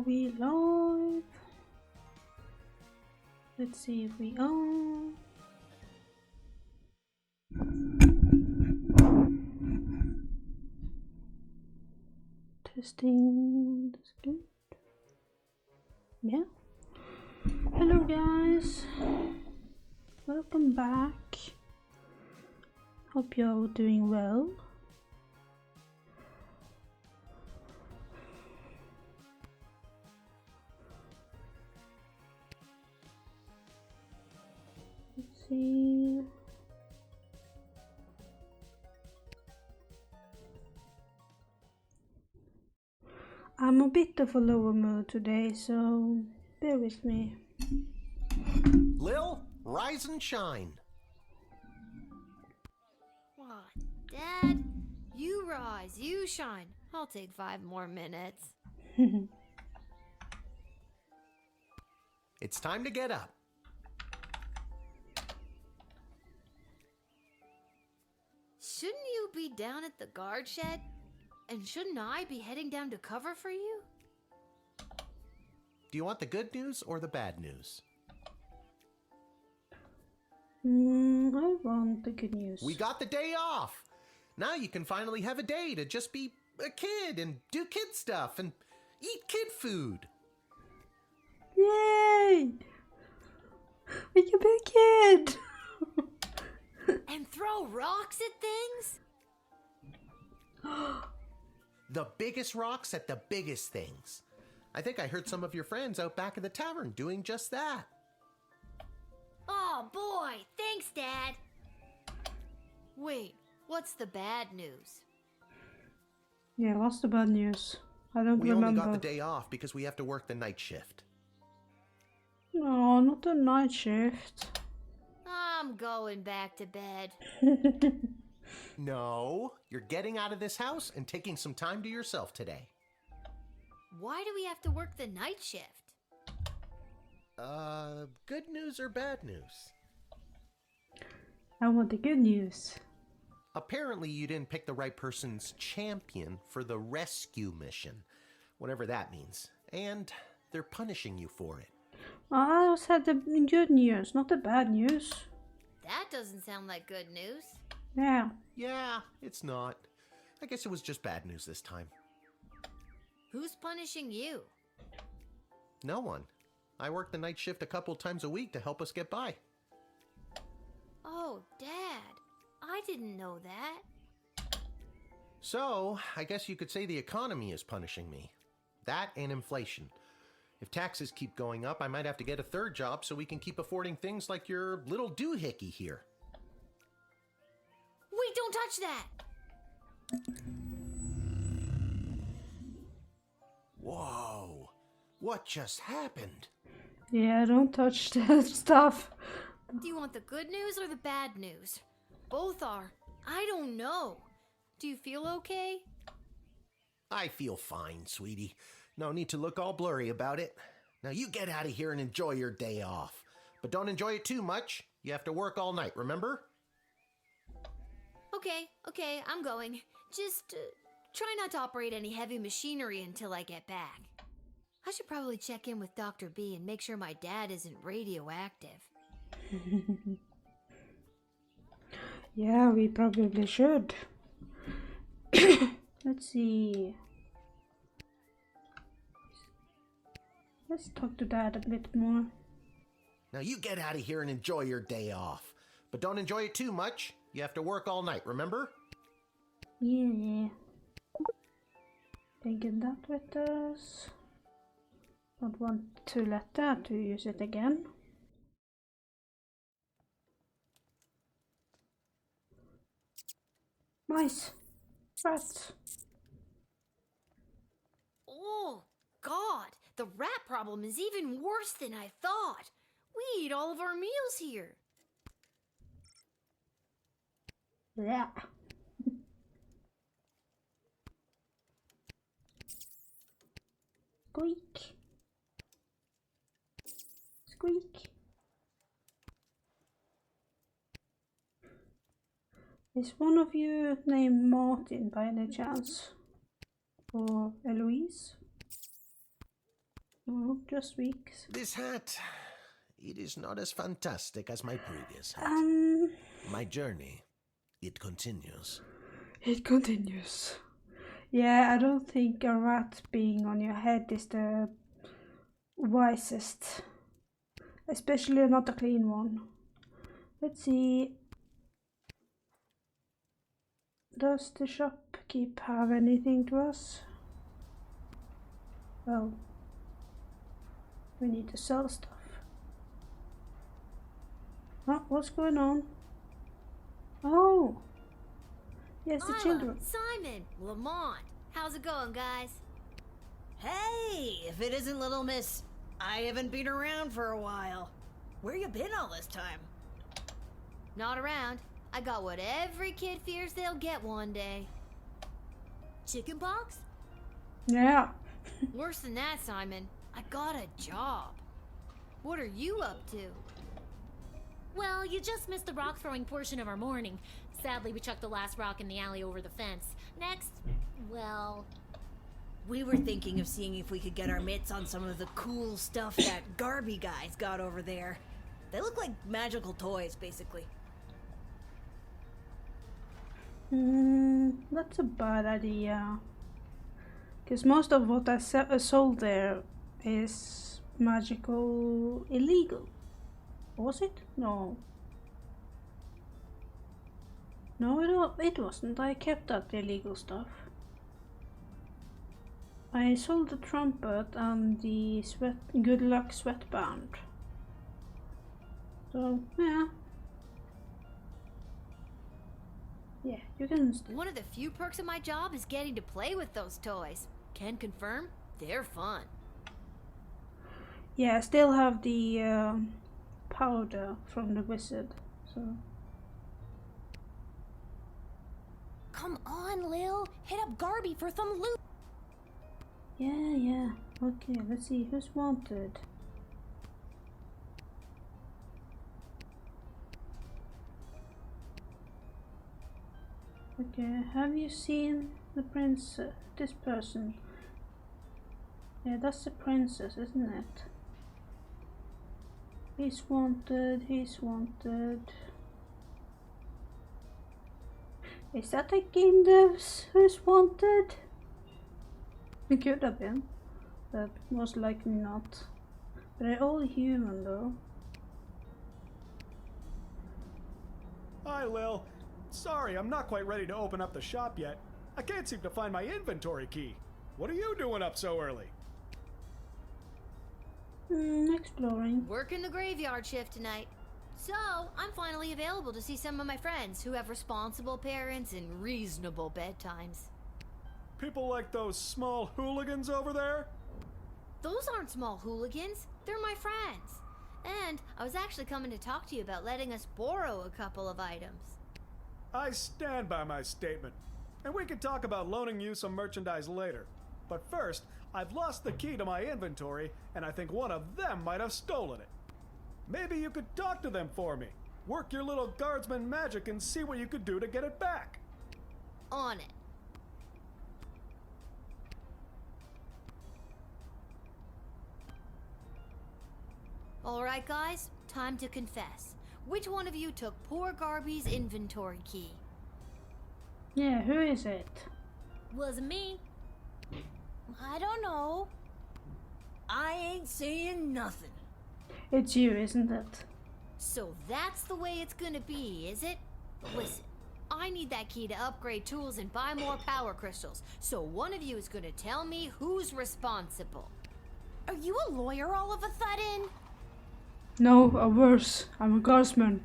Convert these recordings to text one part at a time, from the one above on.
we live? Let's see if we are. Testing. That's good. Yeah. Hello guys. Welcome back. Hope you're all doing well. Let's see. I'm a bit of a lower mood today, so bear with me. Lil, rise and shine. What, Dad? You rise, you shine. I'll take 5 more minutes. It's time to get up. Shouldn't you be down at the guard shed? And shouldn't I be heading down to cover for you? Do you want the good news or the bad news? I want the good news. We got the day off. Now you can finally have a day to just be a kid and do kid stuff and eat kid food. Yay! We can be a kid! And throw rocks at things? The biggest rocks at the biggest things. I think I heard some of your friends out back at the tavern doing just that. Oh boy, thanks, Dad. Wait, what's the bad news? Yeah, what's the bad news? I don't We remember. only got the day off because we have to work the night shift. No, not the night shift. I'm going back to bed. No, you're getting out of this house and taking some time to yourself today. Why do we have to work the night shift? Good news or bad news? I want the good news. Apparently you didn't pick the right person's champion for the rescue mission, whatever that means, and they're punishing you for it. I just had the good news, not the bad news. That doesn't sound like good news. Yeah. Yeah, it's not. I guess it was just bad news this time. Who's punishing you? No one. I work the night shift a couple times a week to help us get by. Oh, Dad, I didn't know that. So, I guess you could say the economy is punishing me. That and inflation. If taxes keep going up, I might have to get a third job so we can keep affording things like your little doohickey here. Wait, don't touch that! Whoa, what just happened? Yeah, don't touch that stuff. Do you want the good news or the bad news? Both are. I don't know. Do you feel okay? I feel fine, sweetie. No need to look all blurry about it. Now you get out of here and enjoy your day off. But don't enjoy it too much. You have to work all night, remember? Okay, I'm going. Just try not to operate any heavy machinery until I get back. I should probably check in with Dr. B and make sure my dad isn't radioactive. Yeah, we probably should. Let's see. Let's talk to Dad a bit more. Now you get out of here and enjoy your day off. But don't enjoy it too much. You have to work all night, remember? Yeah. Taking that with us. Don't want to let Dad to use it again. Nice. Rats. Oh, God, the rat problem is even worse than I thought. We eat all of our meals here. Yeah. Squeak. Squeak. Is one of you named Martin by any chance? Or Eloise? No, just weeks. This hat, it is not as fantastic as my previous hat. My journey, it continues. It continues. Yeah, I don't think a rat being on your head is the wisest. Especially not a clean one. Let's see. Does the shopkeep have anything to us? Well, we need to sell stuff. Oh, what's going on? Oh! Yes, the Isla, children. Simon, Lamont. How's it going, guys? Hey, if it isn't Little Miss, I haven't been around for a while. Where you been all this time? Not around. I got what every kid fears they'll get one day. Chickenpox? Yeah. Worse than that, Simon. I got a job. What are you up to? Well, you just missed the rock throwing portion of our morning. Sadly, we chucked the last rock in the alley over the fence. Next, well... We were thinking of seeing if we could get our mitts on some of the cool stuff that Garby guys got over there. They look like magical toys, basically. That's a bad idea. Because most of what I sold there is magical illegal. Was it? No. No, it wasn't. I kept that illegal stuff. I sold the trumpet and the good luck sweatband. So, yeah. Yeah, you can One of the few perks of my job is getting to play with those toys. Can confirm, they're fun. Yeah, I still have the powder from the wizard, so... Come on, Lil. Hit up Garby for some loot. Yeah. Okay, let's see who's wanted. Okay, have you seen the princess? This person? Yeah, that's the princess, isn't it? He's wanted. Is that a game devs who's wanted? It could have been, but most likely not. They're all human though. Hi, Lil. Sorry, I'm not quite ready to open up the shop yet. I can't seem to find my inventory key. What are you doing up so early? Exploring. Working the graveyard shift tonight. So, I'm finally available to see some of my friends who have responsible parents and reasonable bedtimes. People like those small hooligans over there? Those aren't small hooligans, they're my friends. And I was actually coming to talk to you about letting us borrow a couple of items. I stand by my statement. And we can talk about loaning you some merchandise later. But first, I've lost the key to my inventory, and I think one of them might have stolen it. Maybe you could talk to them for me. Work your little guardsman magic and see what you could do to get it back. On it. Alright guys, time to confess. Which one of you took poor Garby's inventory key? Yeah, who is it? Wasn't me. I don't know. I ain't saying nothing. It's you, isn't it? So that's the way it's gonna be, is it? Listen, I need that key to upgrade tools and buy more power crystals. So one of you is gonna tell me who's responsible. Are you a lawyer all of a sudden? No, or worse, I'm a guardsman.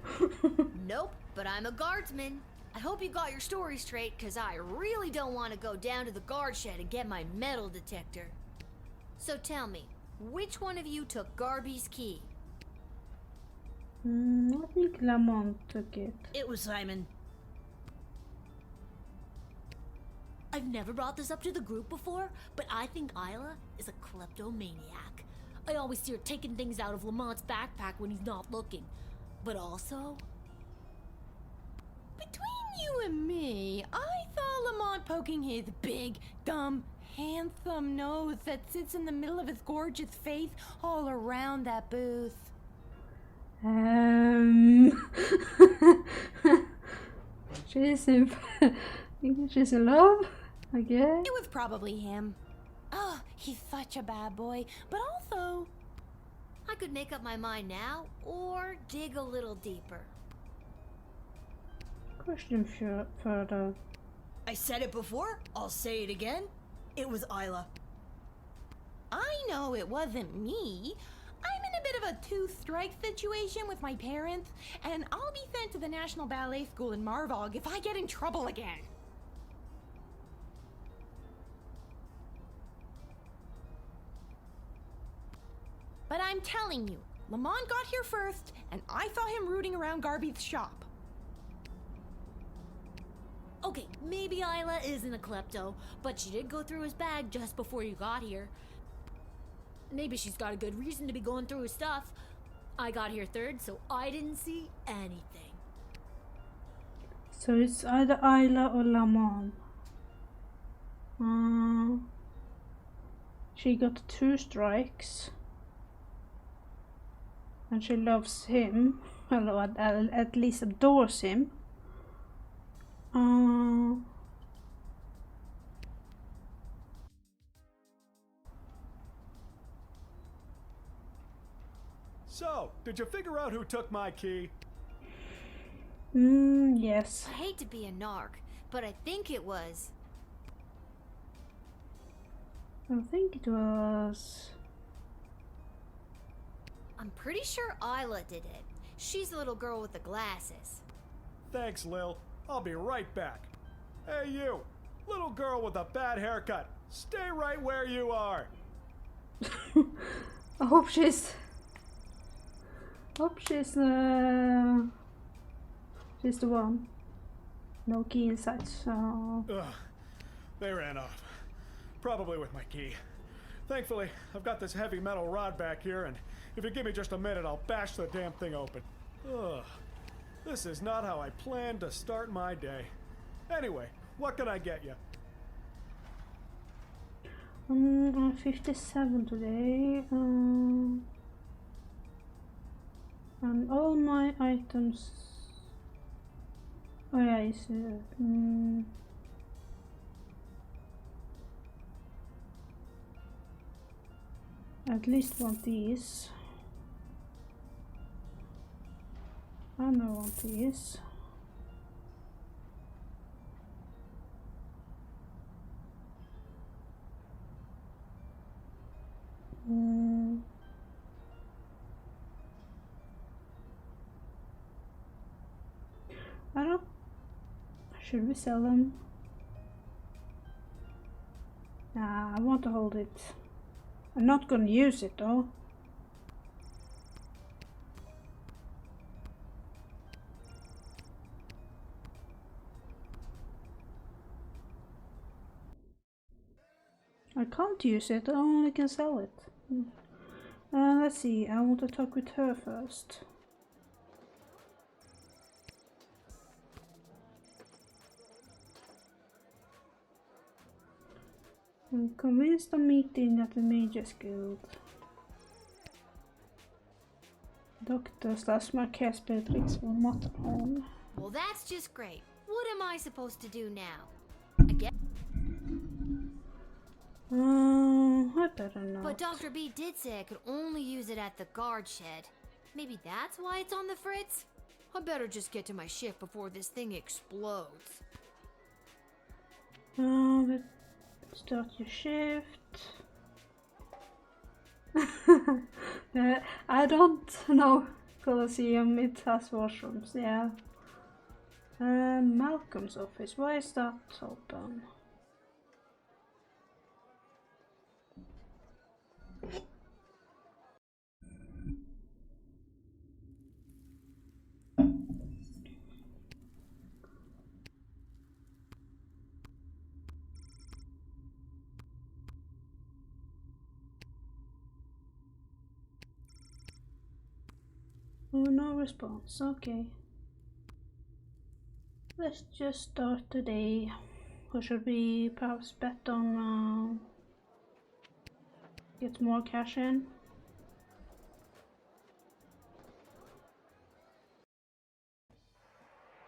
Nope, but I'm a guardsman. I hope you got your story straight, cause I really don't want to go down to the guard shed and get my metal detector. So tell me, which one of you took Garby's key? I think Lamont took it. It was Simon. I've never brought this up to the group before, but I think Isla is a kleptomaniac. I always see her taking things out of Lamont's backpack when he's not looking. But also... Between you and me, I thought Lamont poking his big, dumb handsome nose that sits in the middle of his gorgeous face all around that booth. She's in, she's in love, I guess. It was probably him. Oh, he's such a bad boy, but also... I could make up my mind now, or dig a little deeper. Question further. I said it before, I'll say it again. It was Isla. I know it wasn't me. I'm in a bit of a two-strike situation with my parents, and I'll be sent to the National Ballet School in Marvog if I get in trouble again. But I'm telling you, Lamont got here first, and I saw him rooting around Garby's shop. Okay, maybe Isla isn't a klepto, but she did go through his bag just before you got here. Maybe she's got a good reason to be going through his stuff. I got here third, so I didn't see anything. So it's either Isla or Lamont. She got 2 strikes. And she loves him. Well, at least adores him. So, did you figure out who took my key? Yes. I hate to be a narc, but I think it was... I think it was... I'm pretty sure Isla did it. She's the little girl with the glasses. Thanks, Lil. I'll be right back. Hey, you! Little girl with a bad haircut. Stay right where you are. I hope she's the one. No key inside, so... Ugh. They ran off. Probably with my key. Thankfully, I've got this heavy metal rod back here, and if you give me just a minute, I'll bash the damn thing open. Ugh. This is not how I planned to start my day. Anyway, what can I get you? I'm 57 today. And all my items... Oh yeah, it's... at least one piece. And I want these. I don't... Should we sell them? Nah, I want to hold it. I'm not gonna use it though. I can't use it, I only can sell it. Let's see, I want to talk with her first. I'm convinced I'm meeting at the Mages Guild. Doctor Stasmark Beatrix von Matterhorn. Well, that's just great. What am I supposed to do now? I guess... I better not. But Dr. B did say I could only use it at the guard shed. Maybe that's why it's on the fritz? I better just get to my shift before this thing explodes. Let's start your shift. I don't know Colosseum, it has washrooms, yeah. Malcolm's office, why is that open? Oh, no response, okay. Let's just start the day. Or should we perhaps bet on get more cash in?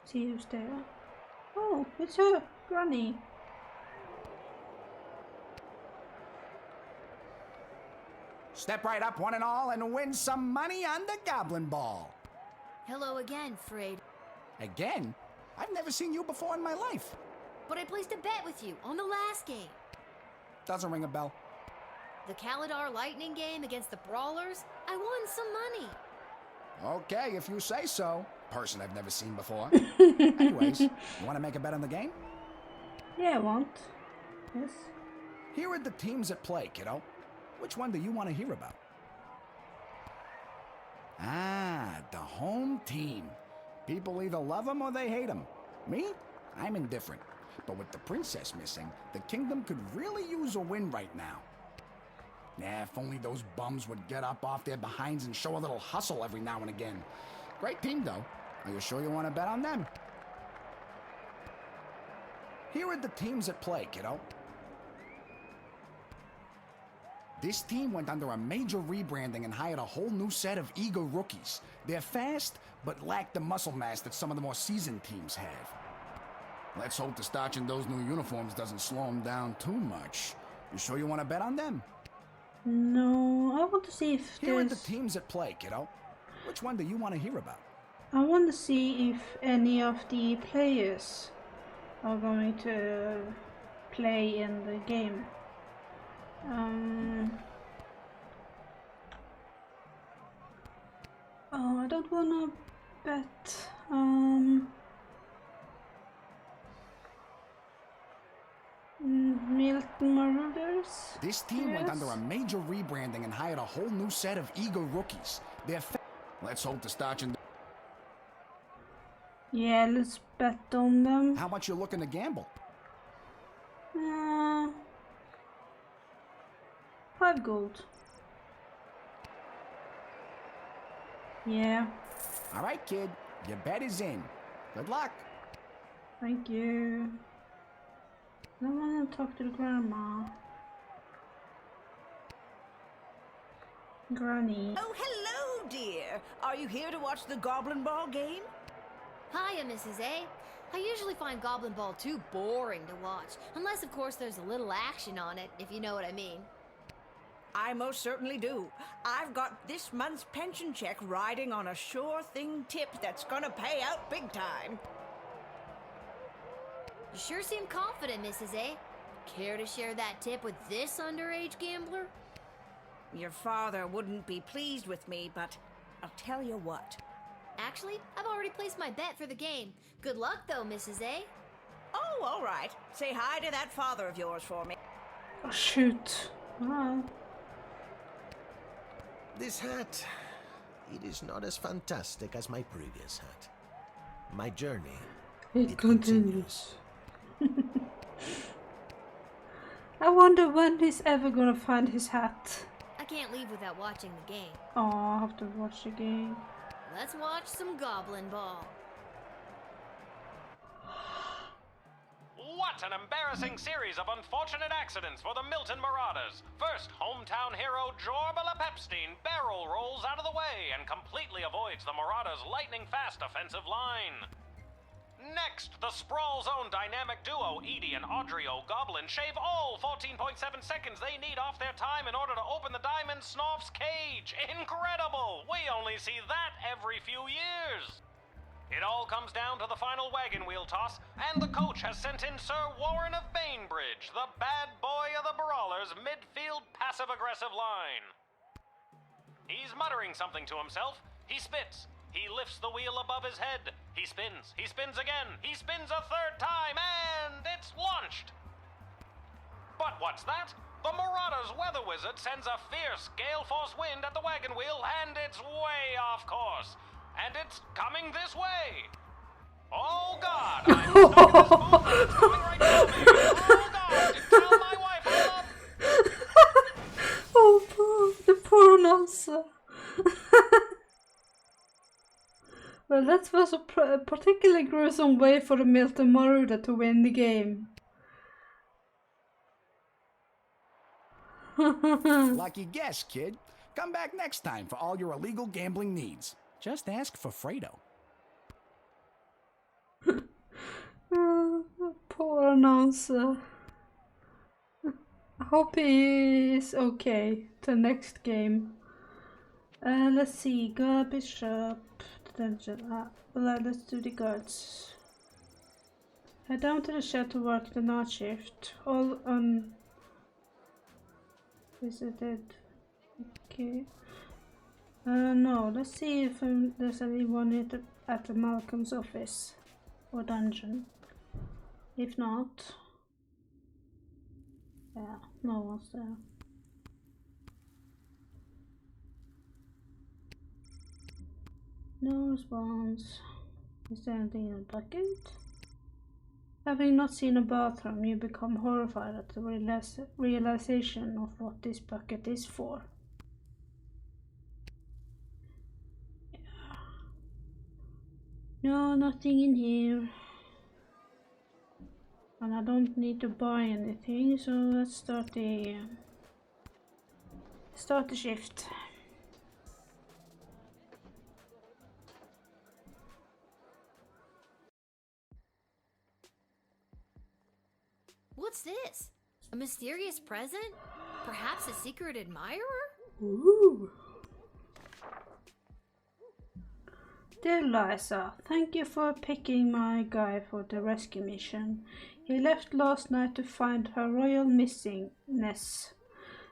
See who's there. Oh, it's her, Granny. Step right up, one and all, and win some money on the Goblin Ball. Hello again, Frade. Again? I've never seen you before in my life. But I placed a bet with you on the last game. Doesn't ring a bell. The Kalidar Lightning game against the Brawlers. I won some money. Okay, if you say so. Person I've never seen before. Anyways, you want to make a bet on the game? Yeah, I want. Yes. Here are the teams at play, kiddo. Which one do you want to hear about? Ah, the home team. People either love them or they hate them. Me? I'm indifferent. But with the princess missing, the kingdom could really use a win right now. Nah, if only those bums would get up off their behinds and show a little hustle every now and again. Great team, though. Are you sure you want to bet on them? Here are the teams at play, kiddo. This team went under a major rebranding and hired a whole new set of eager rookies. They're fast, but lack the muscle mass that some of the more seasoned teams have. Let's hope the starch in those new uniforms doesn't slow them down too much. You sure you want to bet on them? No, I want to see if Here are the teams at play, kiddo. Which one do you want to hear about? I want to see if any of the players are going to play in the game. Oh, I don't want to bet. Milton Marauders. This team went under a major rebranding and hired a whole new set of eager rookies. They're Let's hope the starch in. Yeah, let's bet on them. How much you looking to gamble? 5 gold. Yeah. All right, kid. Your bet is in. Good luck. Thank you. I don't want to talk to the grandma. Granny. Oh, hello, dear. Are you here to watch the Goblin Ball game? Hiya, Mrs. A. I usually find Goblin Ball too boring to watch, unless of course there's a little action on it, if you know what I mean. I most certainly do. I've got this month's pension check riding on a sure thing tip that's gonna pay out big time. You sure seem confident, Mrs. A. Care to share that tip with this underage gambler? Your father wouldn't be pleased with me, but I'll tell you what. Actually, I've already placed my bet for the game. Good luck, though, Mrs. A. Oh, all right. Say hi to that father of yours for me. Oh, shoot. Wow. This hat, it is not as fantastic as my previous hat. My journey, It continues. I wonder when he's ever gonna find his hat. I can't leave without watching the game. Oh, I'll have to watch the game. Let's watch some Goblin Ball. What an embarrassing series of unfortunate accidents for the Milton Marauders. First, hometown hero Jorbala Pepstein barrel rolls out of the way and completely avoids the Marauders' lightning-fast offensive line. Next, the Sprawl Zone dynamic duo Edie and Audrey O'Goblin shave all 14.7 seconds they need off their time in order to open the Diamond Snorf's cage. Incredible! We only see that every few years. It all comes down to the final wagon wheel toss, and the coach has sent in Sir Warren of Bainbridge, the bad boy of the Brawlers' midfield passive-aggressive line. He's muttering something to himself. He spits. He lifts the wheel above his head. He spins again. He spins a third time, and it's launched. But what's that? The Marauders' weather wizard sends a fierce gale force wind at the wagon wheel, and it's way off course. And it's coming this way. Oh, God, I'm stuck in this booth, and it's coming right down me. Oh, God, tell my wife I love... Oh, the poor announcer. Well, that was a particularly gruesome way for the Milton Marauder to win the game. Lucky guess, kid. Come back next time for all your illegal gambling needs. Just ask for Fredo. Poor announcer. I hope he is okay. The next game. Let's see. Garbage up. Detention. Let's do the guards. Head down to the shed to work the night shift. All unvisited. Okay. No. Let's see if there's anyone at the Malcolm's office or dungeon. If not, yeah, no one's there. No response. Is there anything in the bucket? Having not seen a bathroom, you become horrified at the realization of what this bucket is for. Yeah. No, nothing in here. And I don't need to buy anything, so let's start the shift. What's this? A mysterious present? Perhaps a secret admirer? Ooh. Dear Liza, thank you for picking my guy for the rescue mission. He left last night to find her royal missingness,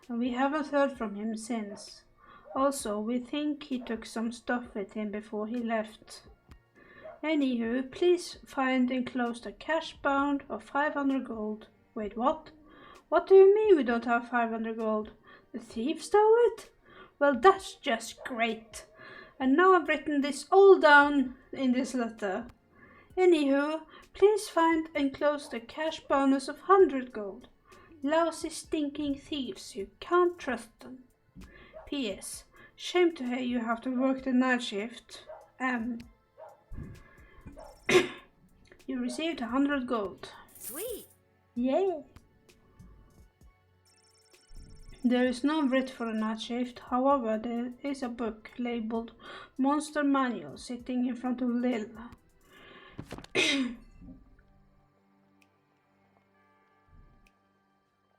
and we haven't heard from him since. Also, we think he took some stuff with him before he left. Anywho, please find enclosed a cash bound of 500 gold. Wait, what? What do you mean we don't have 500 gold? The thief stole it? Well, that's just great. And now I've written this all down in this letter. Anywho, please find enclosed a cash bonus of 100 gold. Lousy stinking thieves, you can't trust them. P.S. Shame to hear you have to work the night shift. You received 100 gold. Sweet. Yay! There is no writ for a night shift, however there is a book labelled Monster Manual sitting in front of Lil.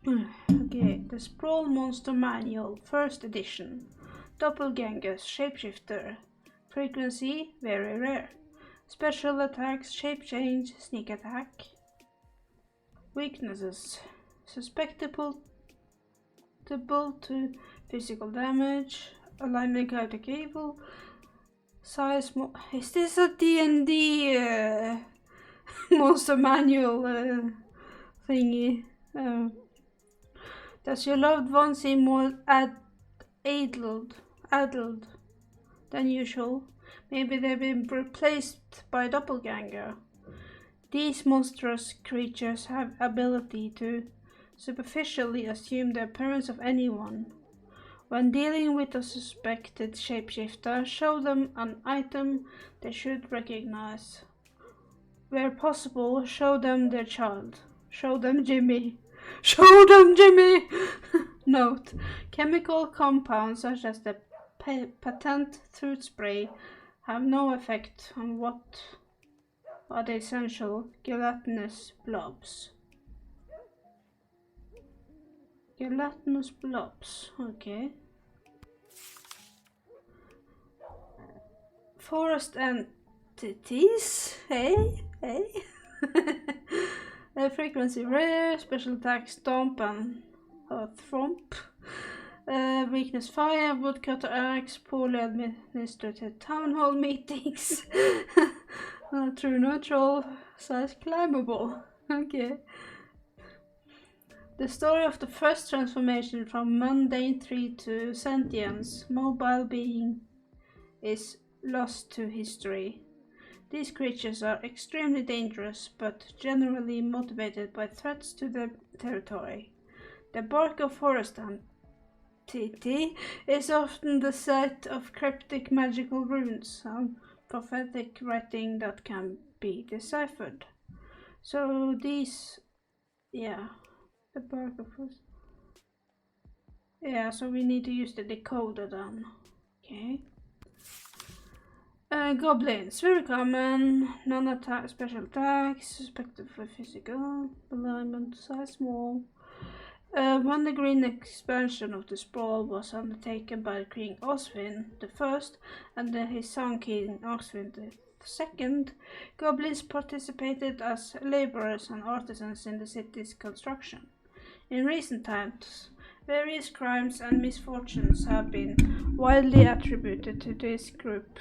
Okay, the Sprawl Monster Manual, 1st edition. Doppelgangers, Shapeshifter. Frequency, very rare. Special attacks, Shape Change, Sneak Attack. Weaknesses, susceptible to physical damage, alignment chaotic evil, size is this a D&D monster manual thingy? Does your loved one seem more addled than usual? Maybe they've been replaced by a doppelganger. These monstrous creatures have ability to superficially assume the appearance of anyone. When dealing with a suspected shapeshifter, show them an item they should recognize. Where possible, show them their child. Show them Jimmy. Show them Jimmy! Note: chemical compounds such as the patent throat spray have no effect on what are the essential gelatinous blobs. Gelatinous blobs, okay. Forest entities, hey. Frequency rare, special attack stomp and thump. Weakness fire, woodcutter axe, poorly administered town hall meetings. True neutral, size climbable. Okay. The story of the first transformation from mundane tree to sentience, mobile being, is lost to history. These creatures are extremely dangerous, but generally motivated by threats to their territory. The bark of forest entity is often the site of cryptic magical runes and prophetic writing that can be deciphered. So these, yeah, the bark of forest. Yeah, so we need to use the decoder then. Okay. Goblins, very common, non-attack, special attacks, suspected for physical, alignment, size small. When the green expansion of the sprawl was undertaken by King Oswin I and his son King Oswin II, goblins participated as laborers and artisans in the city's construction. In recent times, various crimes and misfortunes have been widely attributed to this group,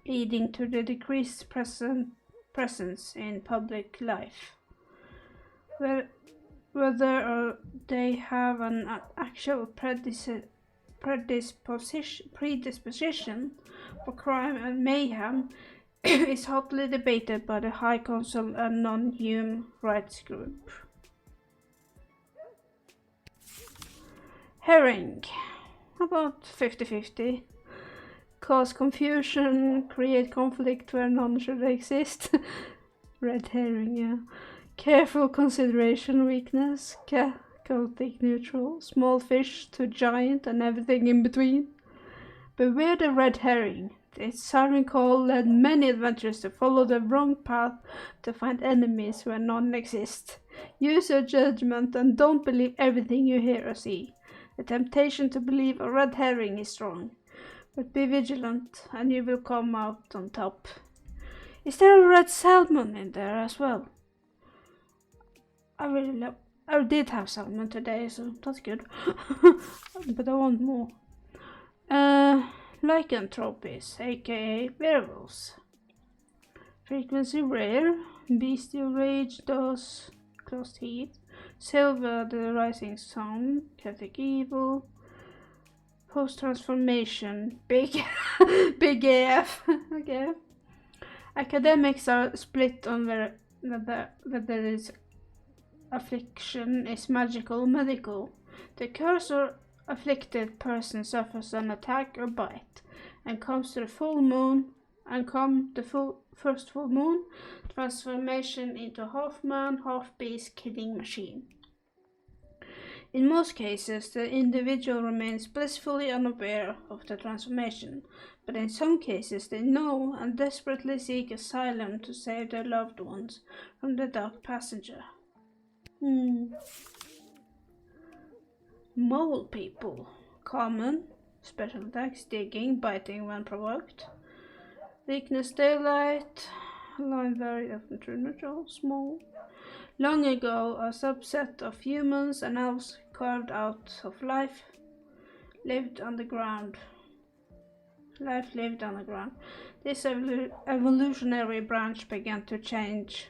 leading to the decreased presence in public life. Whether they have an actual predisposition for crime and mayhem is hotly debated by the High Council and non-human rights group. Herring. About 50-50. Cause confusion, create conflict where none should exist. Red herring, yeah. Careful consideration, weakness. Chaotic neutral. Small fish to giant and everything in between. Beware the red herring. Its siren call led many adventurers to follow the wrong path to find enemies where none exist. Use your judgment and don't believe everything you hear or see. The temptation to believe a red herring is strong. But be vigilant, and you will come out on top. Is there a red salmon in there as well? I did have salmon today, so that's good. But I want more. Lycanthropes, aka werewolves. Frequency rare. Bestial rage, dose, closed heat. Silver, the rising sun. Chaotic evil. Post-transformation, big AF. Okay. Academics are split on whether this affliction is magical or medical. The curse or afflicted person suffers an attack or bite, and comes to the full moon, first full moon, transformation into half man, half beast killing machine. In most cases, the individual remains blissfully unaware of the transformation, but in some cases they know and desperately seek asylum to save their loved ones from the dark passenger. Mole people. Common. Special attacks, digging, biting when provoked. Weakness, daylight. Line very often true neutral, small. Long ago, a subset of humans and elves carved out of life lived underground. Life lived underground. This evolutionary branch began to change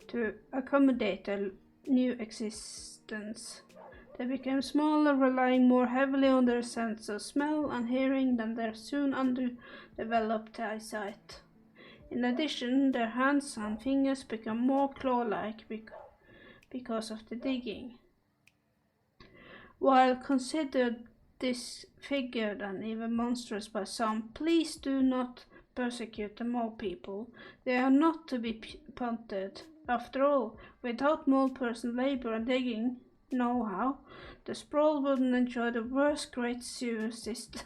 to accommodate a new existence. They became smaller, relying more heavily on their sense of smell and hearing than their soon underdeveloped eyesight. In addition, their hands and fingers become more claw-like because of the digging. While considered disfigured and even monstrous by some, please do not persecute the mole people. They are not to be punted. After all, without mole person labor and digging know-how, the sprawl wouldn't enjoy the worst great sewer system.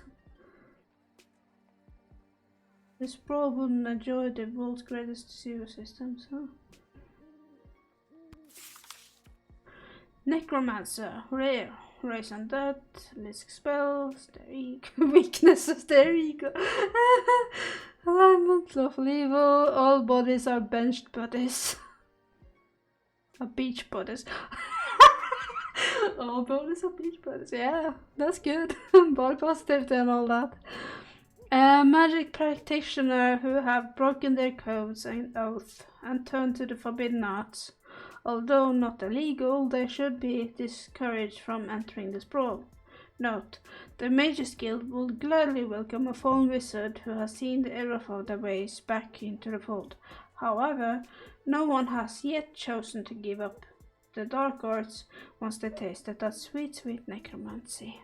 The sprawl wouldn't enjoy the world's greatest sewer systems, huh? Necromancer, rare. Raise undead, lisk spells, their ego, weaknesses, their ego. Alignment, lawful evil, all bodies are benched bodies. Beach bodies. All bodies are beach bodies, yeah, that's good. Body positivity and all that. Magic practitioner who have broken their codes and oath and turned to the forbidden arts. Although not illegal, they should be discouraged from entering the sprawl. Note, the Mages Guild will gladly welcome a fallen wizard who has seen the error of their ways back into the fold. However, no one has yet chosen to give up the dark arts once they tasted that sweet, sweet necromancy.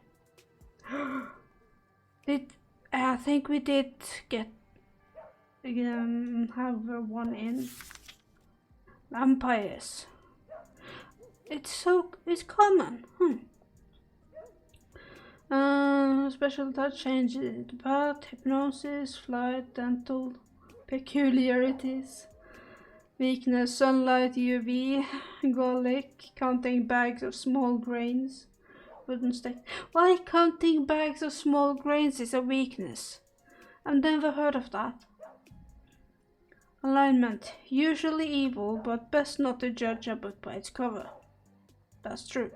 I think we did get have one in vampires. It's common. Special touch changes the path, hypnosis, flight, dental peculiarities. Weakness, sunlight, UV, garlic, counting bags of small grains. Wooden stick. Why counting bags of small grains is a weakness? I've never heard of that. Alignment. Usually evil, but best not to judge a book by its cover. That's true.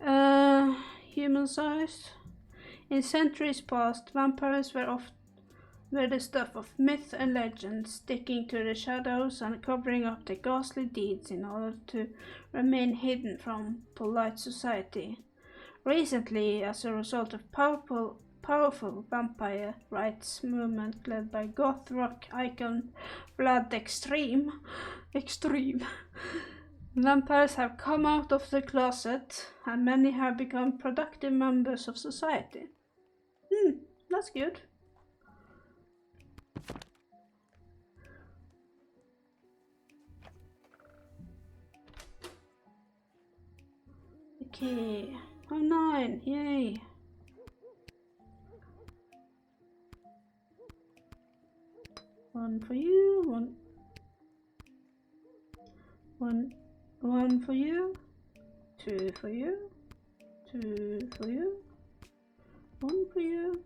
Human sized. In centuries past, vampires were the stuff of myth and legend, sticking to the shadows and covering up their ghastly deeds in order to remain hidden from polite society. Recently, as a result of powerful vampire rights movement led by goth rock icon Vlad Extreme, vampires have come out of the closet and many have become productive members of society. That's good. Okay. Oh, 9. Yay. One for you. One for you. 2 for you. 2 for you. 1 for you.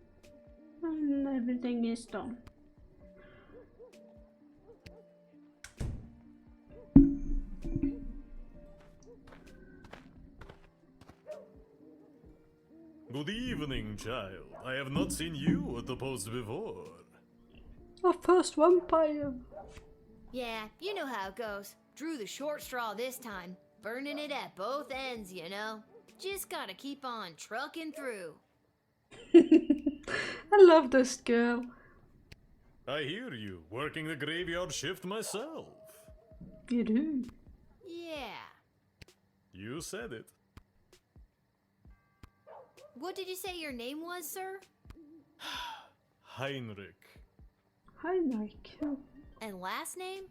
And everything is done. Good evening, child. I have not seen you at the post before. Our first vampire. Yeah, you know how it goes. Drew the short straw this time. Burning it at both ends, you know. Just gotta keep on trucking through. I love this girl. I hear you, working the graveyard shift myself. You do? Yeah. You said it. What did you say your name was, sir? Heinrich. Heinrich. And last name?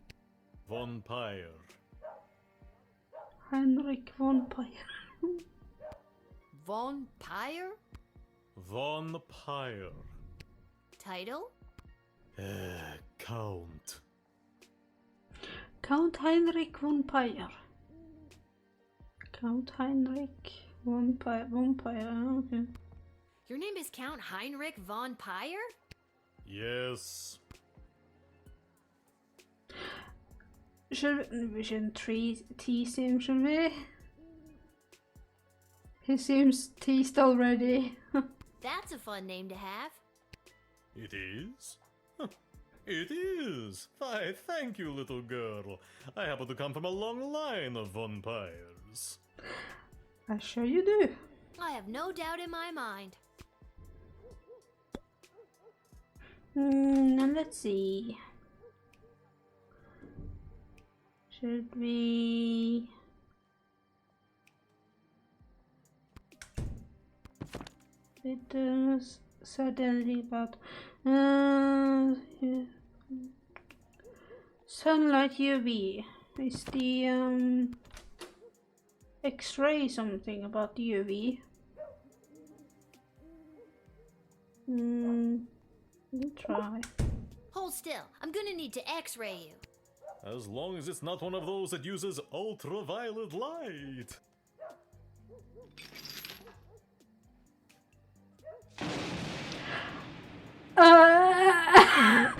Von Pyre. Heinrich von Pyre. Von Pyre? Von Pyre. Title? Count. Count Heinrich von Pyre. Count Heinrich von Pyre. Okay. Your name is Count Heinrich von Pyre? Yes. We shouldn't tease him, should we? He seems teased already. That's a fun name to have. It is? It is. Why, thank you, little girl. I happen to come from a long line of von Pyres. I'm sure you do. I have no doubt in my mind. Now let's see. Should we... It said anything about sunlight UV. Is the X-ray something about UV? We'll try. Hold still. I'm gonna need to X-ray you. As long as it's not one of those that uses ultraviolet light. Huh.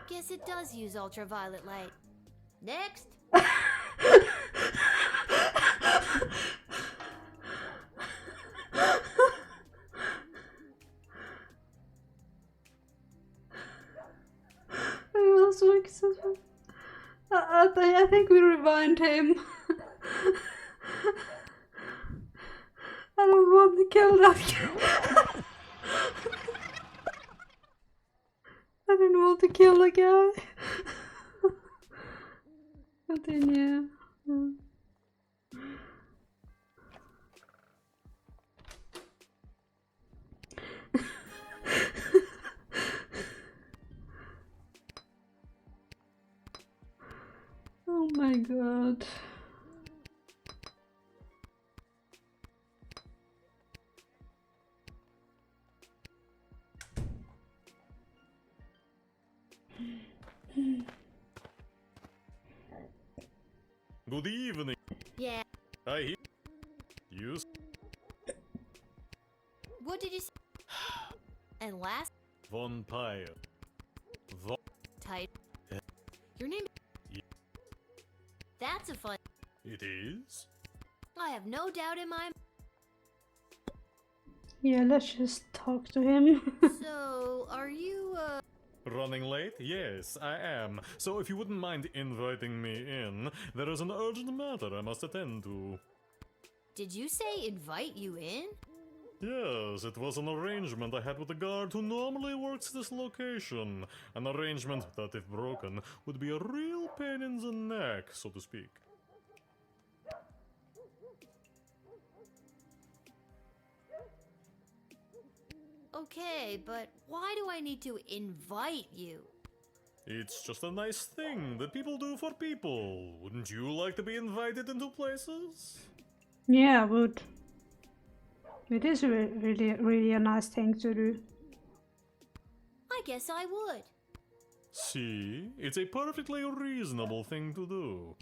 Guess it does use ultraviolet light. Next. I think we rewind him. I don't want to kill that guy. I didn't want to kill the guy. Continue. Oh my god. Good evening. Yeah. I hear you. What did you say? And last Vampire. type. Your name. Yeah. That's a fun. It is? I have no doubt in my. Yeah, let's just talk to him. So, are you, Running late? Yes, I am. So if you wouldn't mind inviting me in, there is an urgent matter I must attend to. Did you say invite you in? Yes, it was an arrangement I had with the guard who normally works this location. An arrangement that, if broken, would be a real pain in the neck, so to speak. Okay, but why do I need to invite you? It's just a nice thing that people do for people. Wouldn't you like to be invited into places? Yeah, I would. It is really a nice thing to do. I guess I would. See? It's a perfectly reasonable thing to do.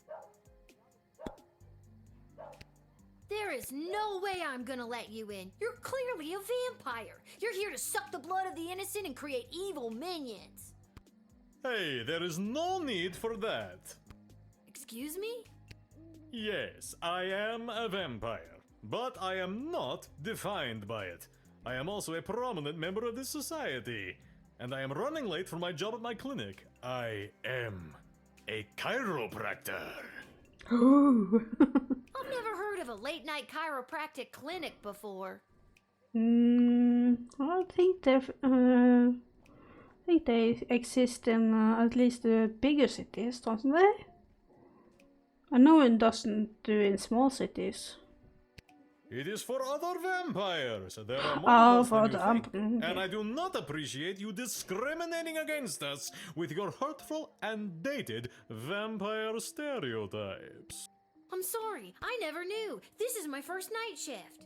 There is no way I'm gonna let you in. You're clearly a vampire. You're here to suck the blood of the innocent and create evil minions. Hey, there is no need for that. Excuse me? Yes, I am a vampire, but I am not defined by it. I am also a prominent member of this society, and I am running late for my job at my clinic. I am a chiropractor. Ooh. I've never heard of a late-night chiropractic clinic before. I think they exist in at least the bigger cities, don't they? I know it doesn't do in small cities. It is for other vampires. There are more Oh, of us for than the you think, okay. and I do not appreciate you discriminating against us with your hurtful and dated vampire stereotypes. I'm sorry, I never knew. This is my first night shift.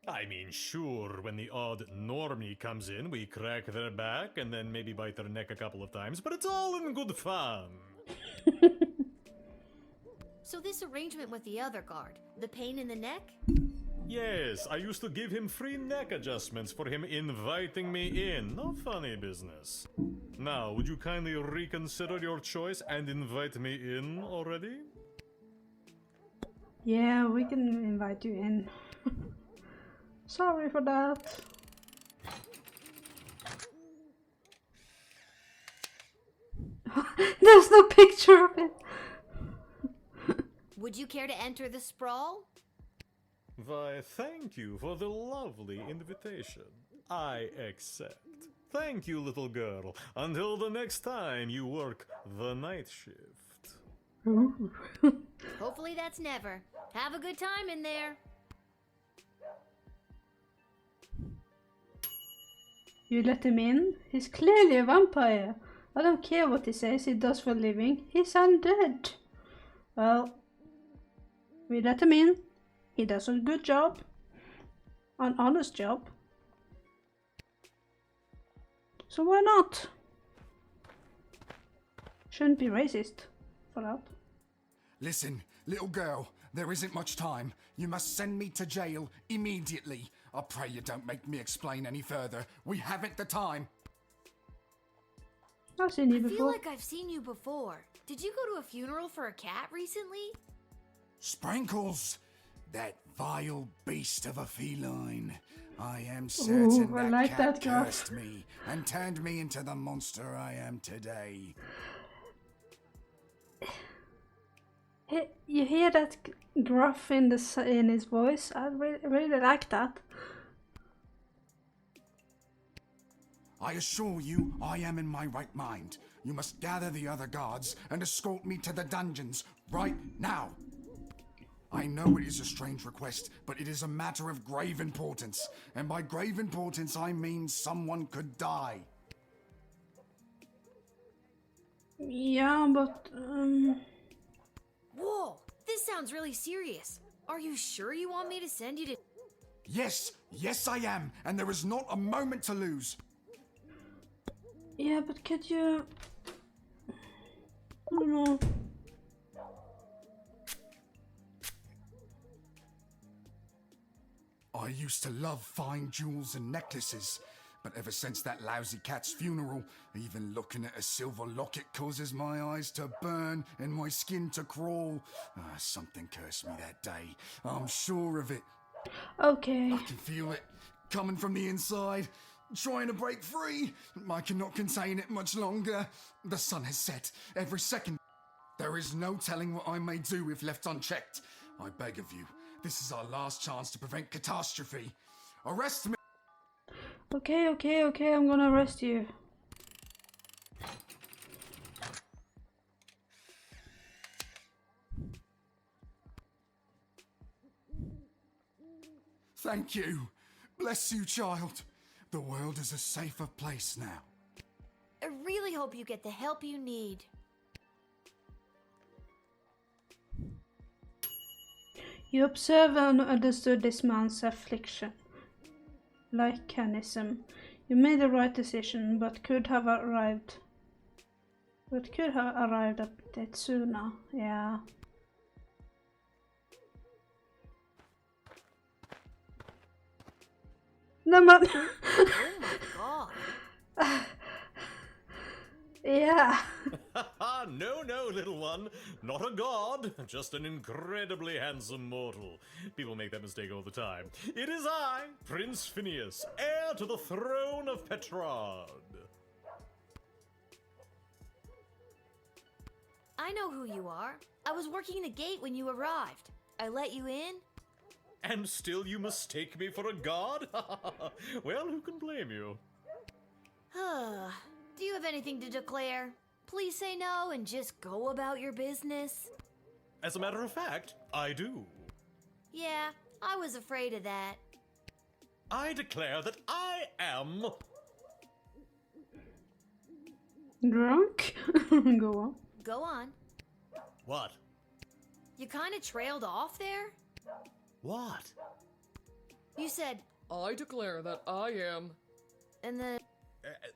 I mean, sure, when the odd normie comes in, we crack their back and then maybe bite their neck a couple of times, but it's all in good fun. So this arrangement with the other guard, the pain in the neck? Yes, I used to give him free neck adjustments for him inviting me in. No funny business. Now, would you kindly reconsider your choice and invite me in already? Yeah, we can invite you in. Sorry for that. There's no picture of it. Would you care to enter the sprawl? Why, thank you for the lovely invitation. I accept. Thank you, little girl. Until the next time you work the night shift. Ooh. Hopefully that's never. Have a good time in there. You let him in? He's clearly a vampire. I don't care what he says he does for a living. He's undead. Well, we let him in. He does a good job. An honest job. So why not? Shouldn't be racist for that. Listen, little girl, there isn't much time. You must send me to jail immediately. I pray you don't make me explain any further. We haven't the time. I've seen you I feel before. like I've seen you before. Did you go to a funeral for a cat recently? Sprinkles, that vile beast of a feline. I am certain I that like cat that graph. cursed me and turned me into the monster I am today. You hear that gruff in his voice? I really like that. I assure you, I am in my right mind. You must gather the other guards and escort me to the dungeons right now. I know it is a strange request, but it is a matter of grave importance. And by grave importance, I mean someone could die. Yeah, but Whoa, this sounds really serious. Are you sure you want me to send you to... Yes, yes I am, and there is not a moment to lose. yeah, but could you? Oh no. I used to love fine jewels and necklaces, but ever since that lousy cat's funeral, even looking at a silver locket causes my eyes to burn and my skin to crawl. Something cursed me that day. I'm sure of it. Okay. I can feel it coming from the inside, trying to break free. I cannot contain it much longer. The sun has set every second. There is no telling what I may do if left unchecked. I beg of you, this is our last chance to prevent catastrophe. Arrest me. Okay, I'm gonna arrest you. Thank you. Bless you, child. The world is a safer place now. I really hope you get the help you need. You observed and understood this man's affliction. Mechanism. You made the right decision, but could have arrived a bit sooner. Yeah. No, man. Oh my god. Yeah. No, little one. Not a god, just an incredibly handsome mortal. People make that mistake all the time. It is I, Prince Phineas, heir to the throne of Petrard. I know who you are. I was working the gate when you arrived. I let you in. And still you mistake me for a god? Well, who can blame you? Do you have anything to declare? Please say no and just go about your business. As a matter of fact, I do. Yeah, I was afraid of that. I declare that I am... Drunk? Go on. Go on. What? You kind of trailed off there? What? You said, I declare that I am... and then...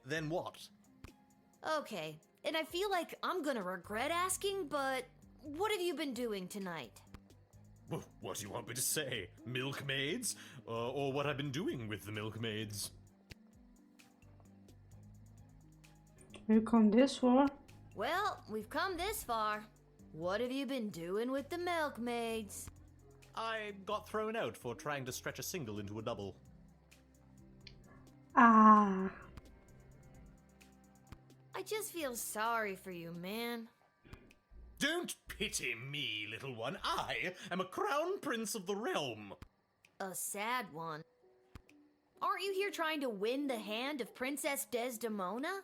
Then what? Okay, and I feel like I'm gonna regret asking, but what have you been doing tonight? What do you want me to say? Milkmaids? Or what I've been doing with the milkmaids? You come this far? Well, we've come this far. What have you been doing with the milkmaids? I got thrown out for trying to stretch a single into a double. Ah. I just feel sorry for you, man. Don't pity me, little one. I am a crown prince of the realm. A sad one. Aren't you here trying to win the hand of Princess Desdemona?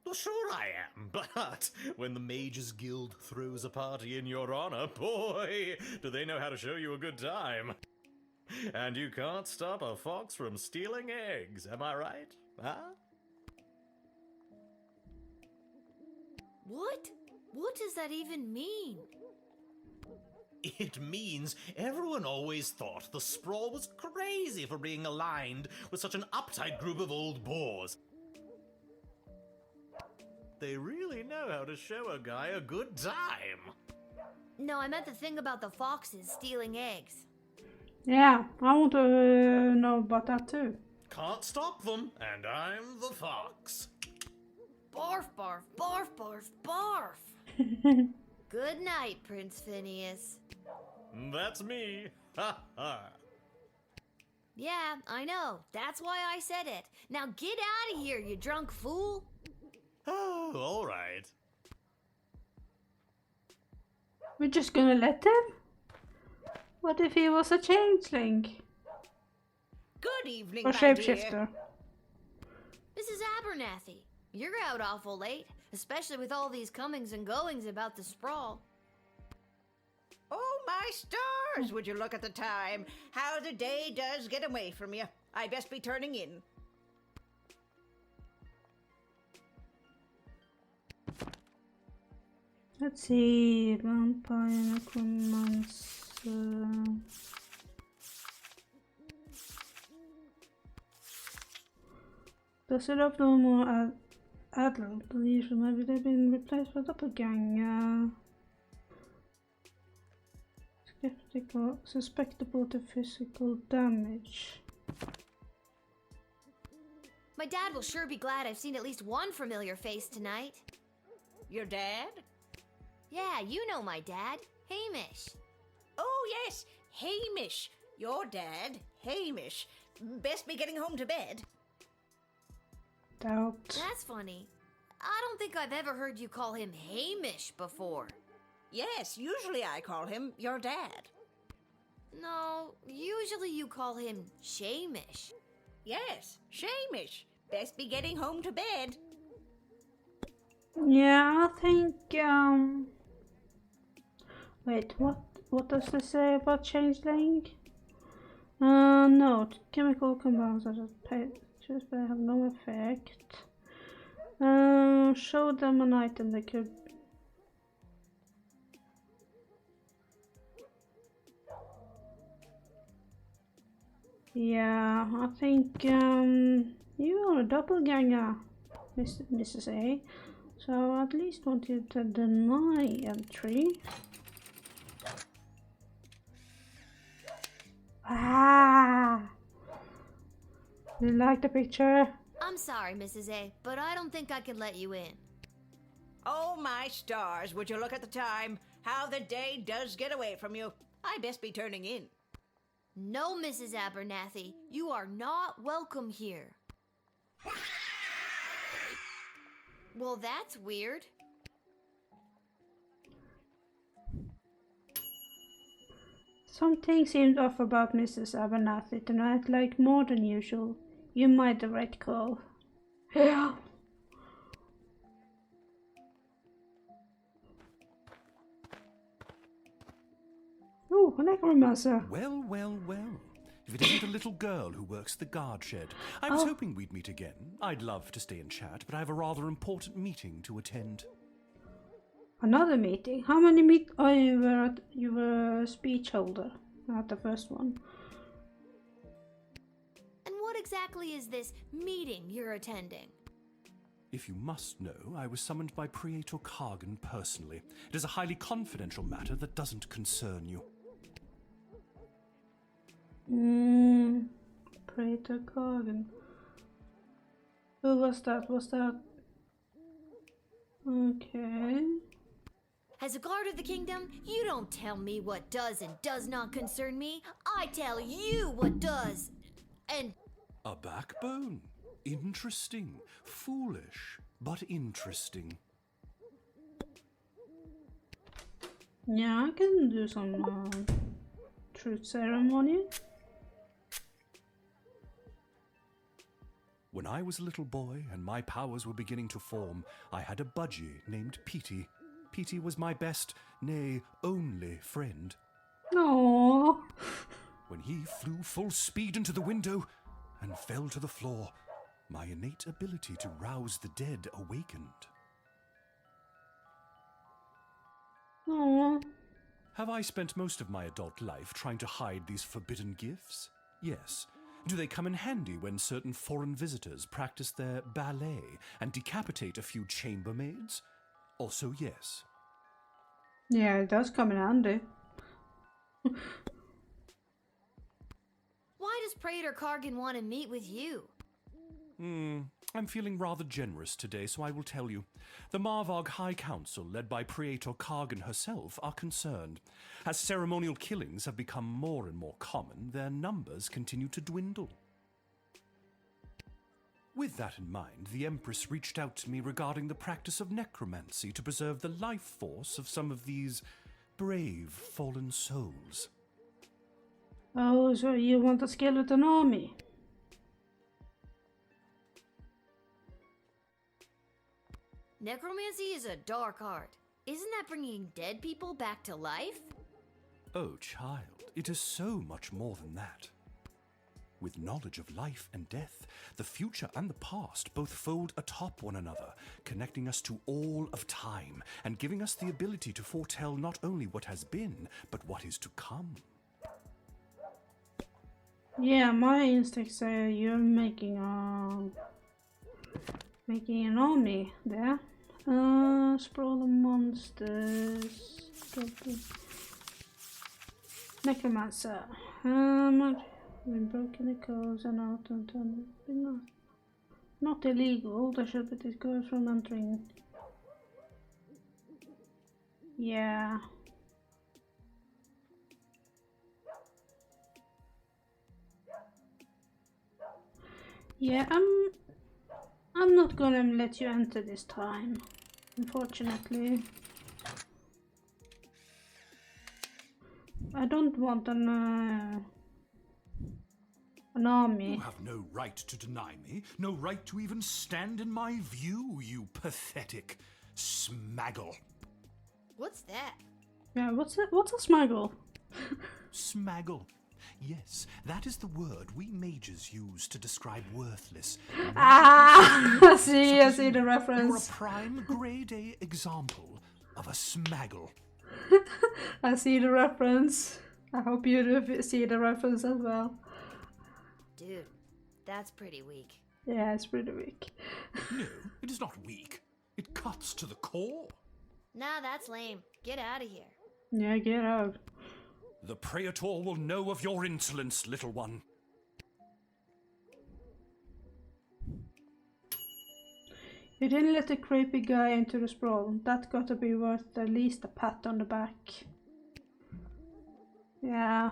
Well, sure I am, but when the Mages Guild throws a party in your honor, boy, do they know how to show you a good time. And you can't stop a fox from stealing eggs, am I right? Huh? What? What does that even mean? It means everyone always thought the Sprawl was crazy for being aligned with such an uptight group of old bores. They really know how to show a guy a good time. No, I meant the thing about the foxes stealing eggs. Yeah, I want to know about that too. Can't stop them, and I'm the fox. Barf, barf, barf, barf, barf. Good night, Prince Phineas. That's me. Ha ha. Yeah, I know. That's why I said it. Now get out of here, you drunk fool. Oh, all right. We're just gonna let him? What if he was a changeling? Good evening, Or my shapeshifter? dear. Mrs. Abernathy, you're out awful late, especially with all these comings and goings about the Sprawl. Oh, my stars! Would you look at the time? How the day does get away from you. I best be turning in. Let's see, vampire, necromancer. Does it up no more adult beliefs, maybe they've been replaced by doppelganger. Skeptical, susceptible to physical damage. My dad will sure be glad I've seen at least one familiar face tonight. Your dad? Yeah, you know my dad, Hamish. Oh, yes, Hamish. Your dad, Hamish. Best be getting home to bed. Doubt. That's funny. I don't think I've ever heard you call him Hamish before. Yes, usually I call him your dad. No, usually you call him Shamish. Yes, Shamish. Best be getting home to bed. Yeah, I think, wait, what does this say about changeling? Note, chemical compounds that just have no effect. Show them an item that could... Yeah, I think, you are a doppelganger, Mrs. A. So I at least want you to deny entry. Ah! You like the picture? I'm sorry, Mrs. A, but I don't think I can let you in. Oh, my stars, would you look at the time? How the day does get away from you. I best be turning in. No, Mrs. Abernathy, you are not welcome here. Well, that's weird. Something seemed off about Mrs. Abernathy tonight, like more than usual. You might direct call. Yeah. Ooh, a necromancer. Well, well, well. If it isn't a little girl who works the guard shed. I was hoping we'd meet again. I'd love to stay and chat, but I have a rather important meeting to attend. Another meeting? How many Oh, you were a speech holder at the first one. And what exactly is this meeting you're attending? If you must know, I was summoned by Praetor Kargan personally. It is a highly confidential matter that doesn't concern you. Praetor Kargan. Who was that? Okay. As a guard of the kingdom, you don't tell me what does and does not concern me. I tell you what does. And... A backbone. Interesting. Foolish, but interesting. Yeah, I can do some truth ceremony. When I was a little boy and my powers were beginning to form, I had a budgie named Petey. Petey was my best, nay, only friend. Aww. When he flew full speed into the window and fell to the floor, my innate ability to rouse the dead awakened. Aww. Have I spent most of my adult life trying to hide these forbidden gifts? Yes. Do they come in handy when certain foreign visitors practice their ballet and decapitate a few chambermaids? Also, yes. Yeah, it does come in handy. Why does Praetor Kargan want to meet with you? I'm feeling rather generous today, so I will tell you. The Marvog High Council, led by Praetor Kargan herself, are concerned. As ceremonial killings have become more and more common, their numbers continue to dwindle. With that in mind, the Empress reached out to me regarding the practice of necromancy to preserve the life force of some of these brave fallen souls. Oh, so you want a skeleton army? Necromancy is a dark art. Isn't that bringing dead people back to life? Oh, child, it is so much more than that. With knowledge of life and death, the future and the past both fold atop one another, connecting us to all of time and giving us the ability to foretell not only what has been, but what is to come. Yeah, my instincts say you're making Making an army there. Sprawl the monsters. Necromancer. We've broken the codes and out and done. Not illegal. There should be discouraged from entering. Yeah. Yeah, I'm not gonna let you enter this time, unfortunately. I don't want an army. You have no right to deny me, no right to even stand in my view, you pathetic smaggle. What's that? Yeah, what's a smuggle? Smaggle. Yes, that is the word we mages use to describe worthless. I see the reference. You're a prime grade A example of a smaggle. I see the reference. I hope you do see the reference as well. Dude, that's pretty weak. Yeah, it's pretty weak. No, it is not weak. It cuts to the core. Nah, that's lame. Get out of here. Yeah, get out. The Praetor will know of your insolence, little one. You didn't let the creepy guy into the sprawl. That gotta be worth at least a pat on the back. Yeah.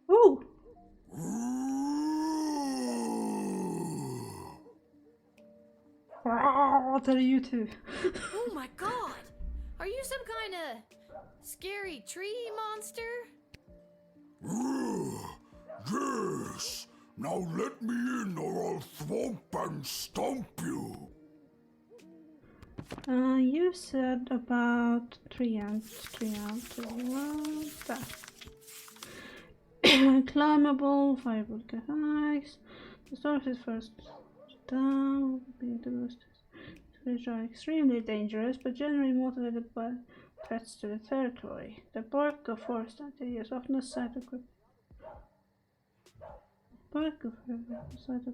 Ooh! What are you two? Oh my god! Are you some kind of scary tree monster? Yes. Now let me in or I'll thwomp and stomp you. You said about three ants. Climbable, firewood hikes. The start is first down, being the most. Which are extremely dangerous, but generally motivated by threats to the territory. The bark of forest ants is often a site of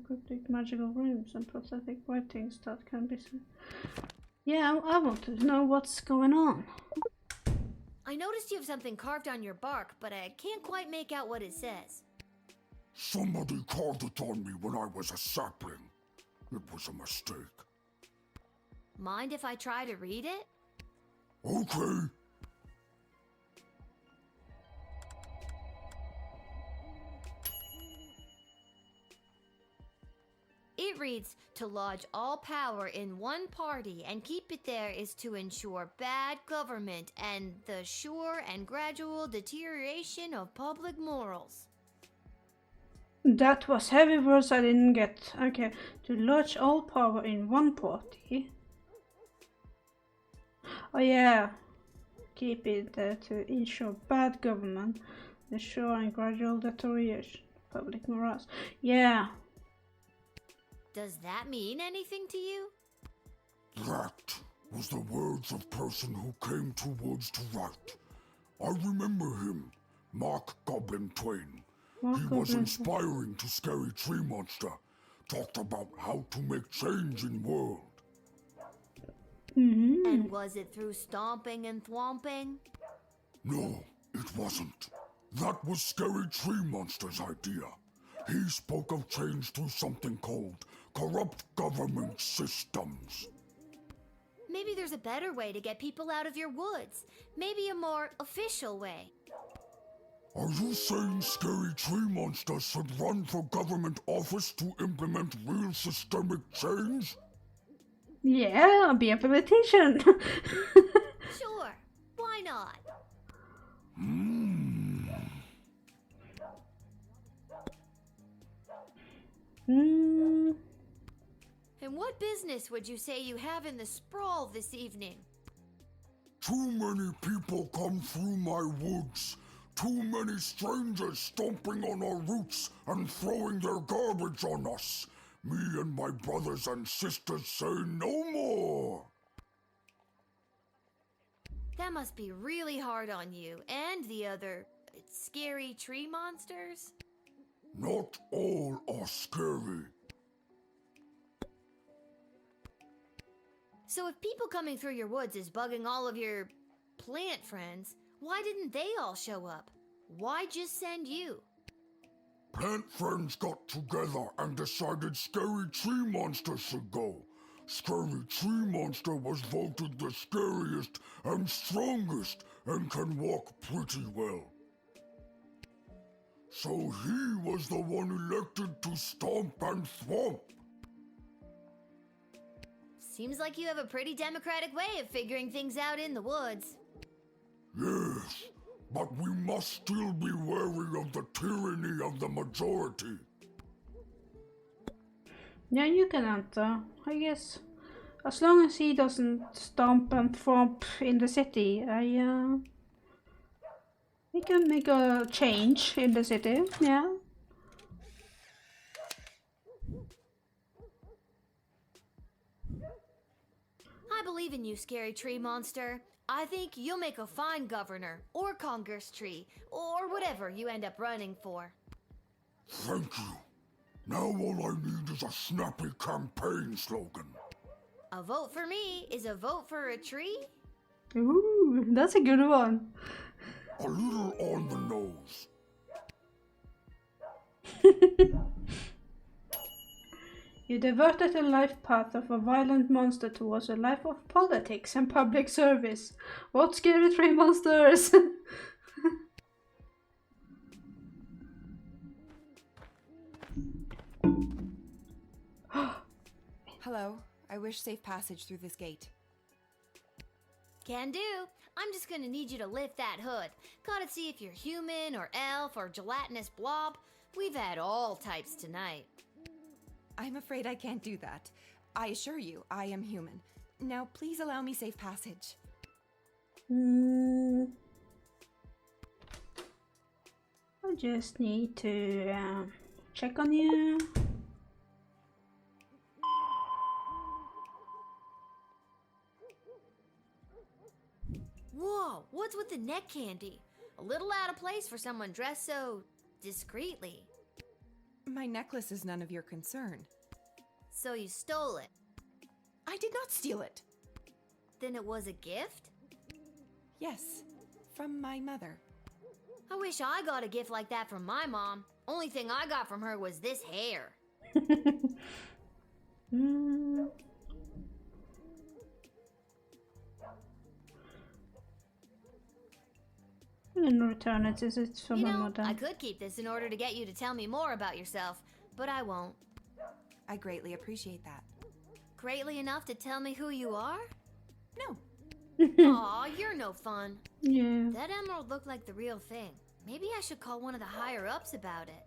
cryptic magical rooms and prophetic writings that can be seen. Yeah, I want to know what's going on. I noticed you have something carved on your bark, but I can't quite make out what it says. Somebody carved it on me when I was a sapling. It was a mistake. Mind if I try to read it? Okay. It reads, to lodge all power in one party and keep it there is to ensure bad government and the sure and gradual deterioration of public morals. That was heavy words I didn't get. Okay, to lodge all power in one party. Oh yeah, keep it there to ensure bad government, the sure and gradual deterioration of public morals. Yeah. Does that mean anything to you? That was the words of person who came to woods to write. I remember him, Mark Goblin Twain. He was inspiring to Scary Tree Monster. Talked about how to make change in world. And was it through stomping and thwomping? No, it wasn't. That was Scary Tree Monster's idea. He spoke of change through something called corrupt government systems. Maybe there's a better way to get people out of your woods. Maybe a more official way. Are you saying Scary Tree Monster should run for government office to implement real systemic change? Yeah, I'll be a politician. Sure, why not? And what business would you say you have in the sprawl this evening? Too many people come through my woods. Too many strangers stomping on our roots and throwing their garbage on us. Me and my brothers and sisters say no more. That must be really hard on you and the other scary tree monsters. Not all are scary. So if people coming through your woods is bugging all of your plant friends, why didn't they all show up? Why just send you? Plant friends got together and decided Scary Tree Monster should go. Scary Tree Monster was voted the scariest and strongest and can walk pretty well. So he was the one elected to stomp and thwomp. Seems like you have a pretty democratic way of figuring things out in the woods. Yes, but we must still be wary of the tyranny of the majority. Yeah, you can enter, I guess. As long as he doesn't stomp and thwomp in the city, we can make a change in the city, yeah. I believe in you, Scary Tree Monster. I think you'll make a fine governor, or Congress tree, or whatever you end up running for. Thank you. Now all I need is a snappy campaign slogan. A vote for me is a vote for a tree? Ooh, that's a good one. A little on the nose. You diverted the life path of a violent monster towards a life of politics and public service. What Scary Tree Monsters? Hello. I wish safe passage through this gate. Can do. I'm just gonna need you to lift that hood. Gotta see if you're human or elf or gelatinous blob. We've had all types tonight. I'm afraid I can't do that. I assure you, I am human. Now, please allow me safe passage. I just need to check on you. Whoa, what's with the neck candy? A little out of place for someone dressed so discreetly. My necklace is none of your concern. So you stole it? I did not steal it. Then it was a gift? Yes, from my mother. I wish I got a gift like that from my mom. Only thing I got from her was this hair. In return, it's from my mother. I could keep this in order to get you to tell me more about yourself, but I won't. I greatly appreciate that. Greatly enough to tell me who you are? No. Aw, you're no fun. Yeah. That emerald looked like the real thing. Maybe I should call one of the higher-ups about it.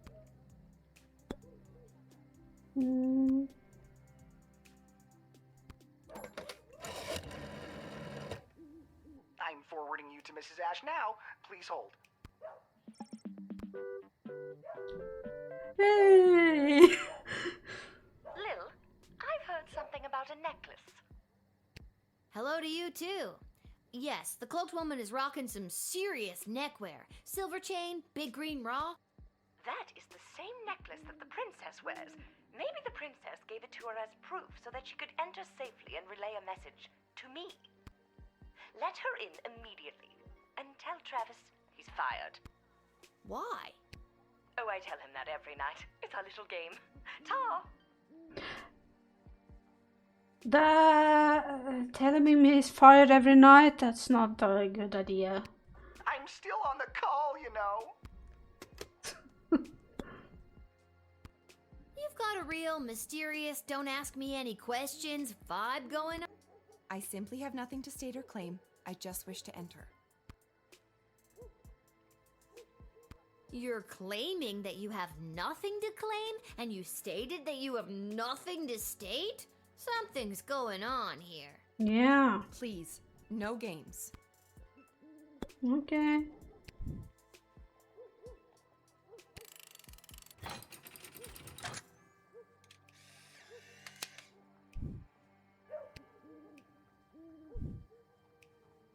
I'm forwarding you to Mrs. Ash now. Please hold. Hey! Lil, I've heard something about a necklace. Hello to you, too. Yes, the cloaked woman is rocking some serious neckwear. Silver chain, big green raw. That is the same necklace that the princess wears. Maybe the princess gave it to her as proof so that she could enter safely and relay a message to me. Let her in immediately and tell Travis he's fired. Why? Oh, I tell him that every night. It's our little game. Ta! Telling me he's fired every night, that's not a good idea. I'm still on the call, you know. You've got a real mysterious, don't ask me any questions vibe going on. I simply have nothing to state or claim. I just wish to enter. You're claiming that you have nothing to claim, and you stated that you have nothing to state? Something's going on here. Yeah. Please, no games. Okay.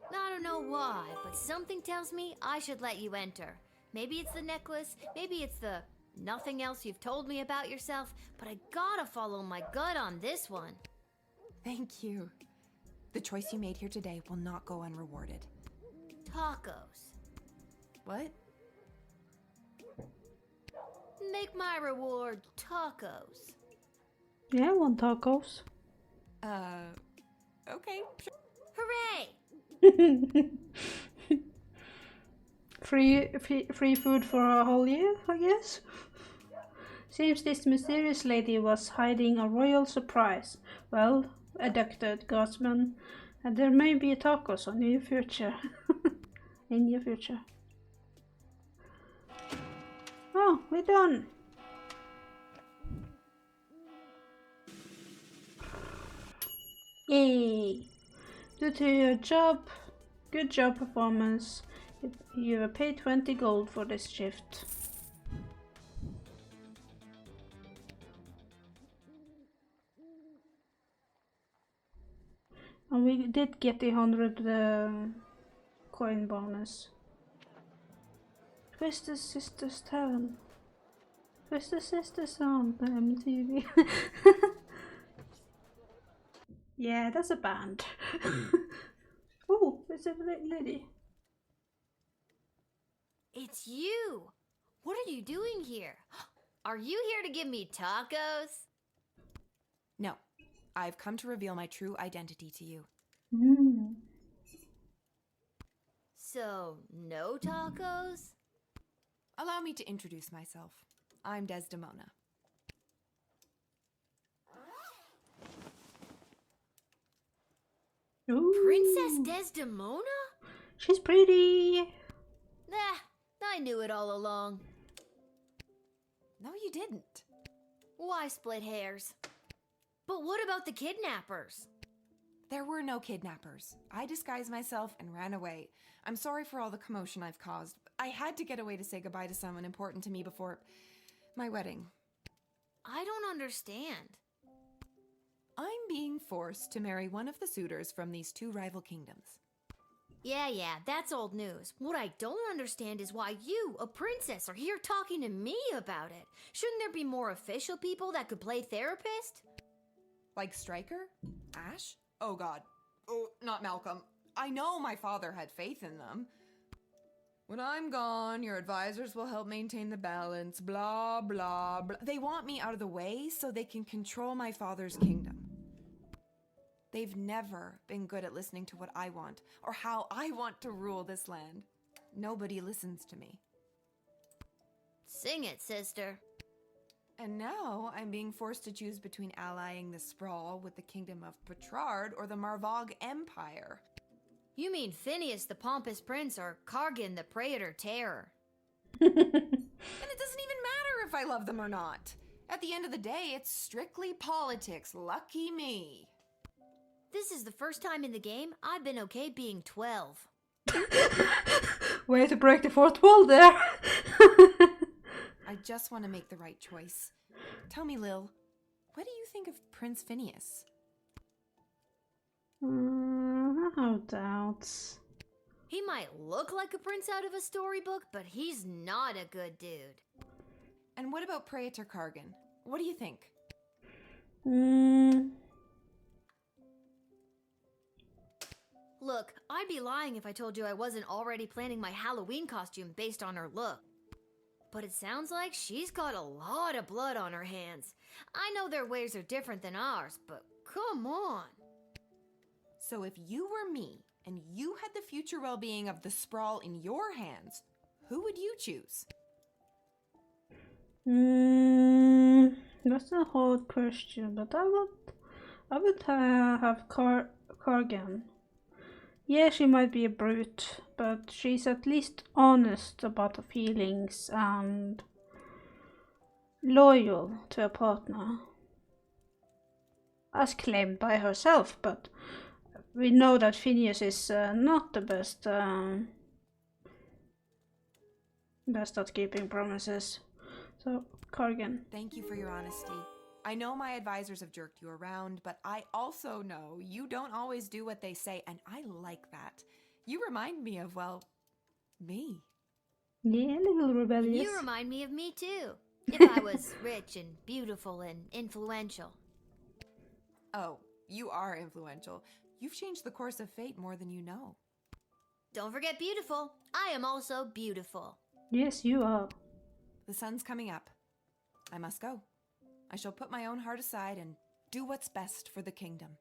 I don't know why, but something tells me I should let you enter. Maybe it's the necklace, maybe it's the Nothing else you've told me about yourself, but I gotta follow my gut on this one. Thank you. The choice you made here today will not go unrewarded. Tacos. What? Make my reward tacos. Yeah, I want tacos. Okay. Sure. Hooray! Free food for a whole year, I guess? Seems this mysterious lady was hiding a royal surprise. Well, abducted Guardsman, and there may be tacos on your future. In your future. Oh, we're done. Yay! Due to your good job performance, you were paid 20 gold for this shift. And we did get the 100 coin bonus. Twisted Sisters Tavern. Twisted Sisters on the MTV. Yeah, that's a band. Oh, it's a lady. It's you! What are you doing here? Are you here to give me tacos? No. I've come to reveal my true identity to you. So, no tacos? Allow me to introduce myself. I'm Desdemona. Ooh. Princess Desdemona? She's pretty. Nah, I knew it all along. No, you didn't. Why split hairs? But what about the kidnappers? There were no kidnappers. I disguised myself and ran away. I'm sorry for all the commotion I've caused. I had to get away to say goodbye to someone important to me before my wedding. I don't understand. I'm being forced to marry one of the suitors from these two rival kingdoms. Yeah, that's old news. What I don't understand is why you, a princess, are here talking to me about it. Shouldn't there be more official people that could play therapist? Like Stryker? Ash? Oh god. Oh, not Malcolm. I know my father had faith in them. When I'm gone, your advisors will help maintain the balance, blah, blah, blah. They want me out of the way so they can control my father's kingdom. They've never been good at listening to what I want or how I want to rule this land. Nobody listens to me. Sing it, sister. And now I'm being forced to choose between allying the Sprawl with the kingdom of Petrard or the Marvog Empire. You mean Phineas the Pompous Prince or Kargan the Praetor Terror? And it doesn't even matter if I love them or not. At the end of the day, it's strictly politics. Lucky me. This is the first time in the game I've been okay being 12. Way to break the fourth wall there. I just want to make the right choice. Tell me, Lil, what do you think of Prince Phineas? No doubts. He might look like a prince out of a storybook, but he's not a good dude. And what about Praetor Kargan? What do you think? Look, I'd be lying if I told you I wasn't already planning my Halloween costume based on her look. But it sounds like she's got a lot of blood on her hands. I know their ways are different than ours, but come on. So if you were me, and you had the future well-being of the Sprawl in your hands, who would you choose? That's a hard question, but I would have Kargan. Yeah, she might be a brute, but she's at least honest about her feelings and loyal to a partner. As claimed by herself, but we know that Phineas is not the best at keeping promises. So, Kargan. Thank you for your honesty. I know my advisors have jerked you around, but I also know you don't always do what they say, and I like that. You remind me of, well, me. Yeah, a little rebellious. You remind me of me too. If I was rich and beautiful and influential. Oh, you are influential. You've changed the course of fate more than you know. Don't forget beautiful. I am also beautiful. Yes, you are. The sun's coming up. I must go. I shall put my own heart aside and do what's best for the kingdom.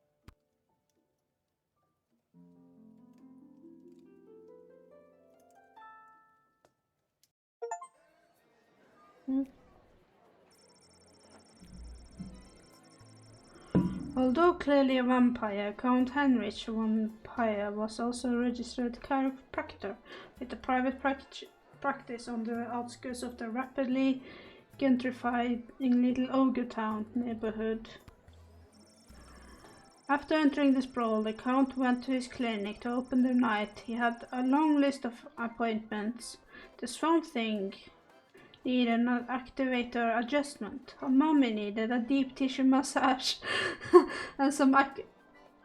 Although clearly a vampire, Count Heinrich Vampire was also a registered chiropractor with a private practice on the outskirts of the rapidly gentrifying Little Ogre Town neighborhood. After entering the sprawl, the Count went to his clinic to open the night. He had a long list of appointments. The Swamp Thing needed an activator adjustment. A mummy needed a deep tissue massage and some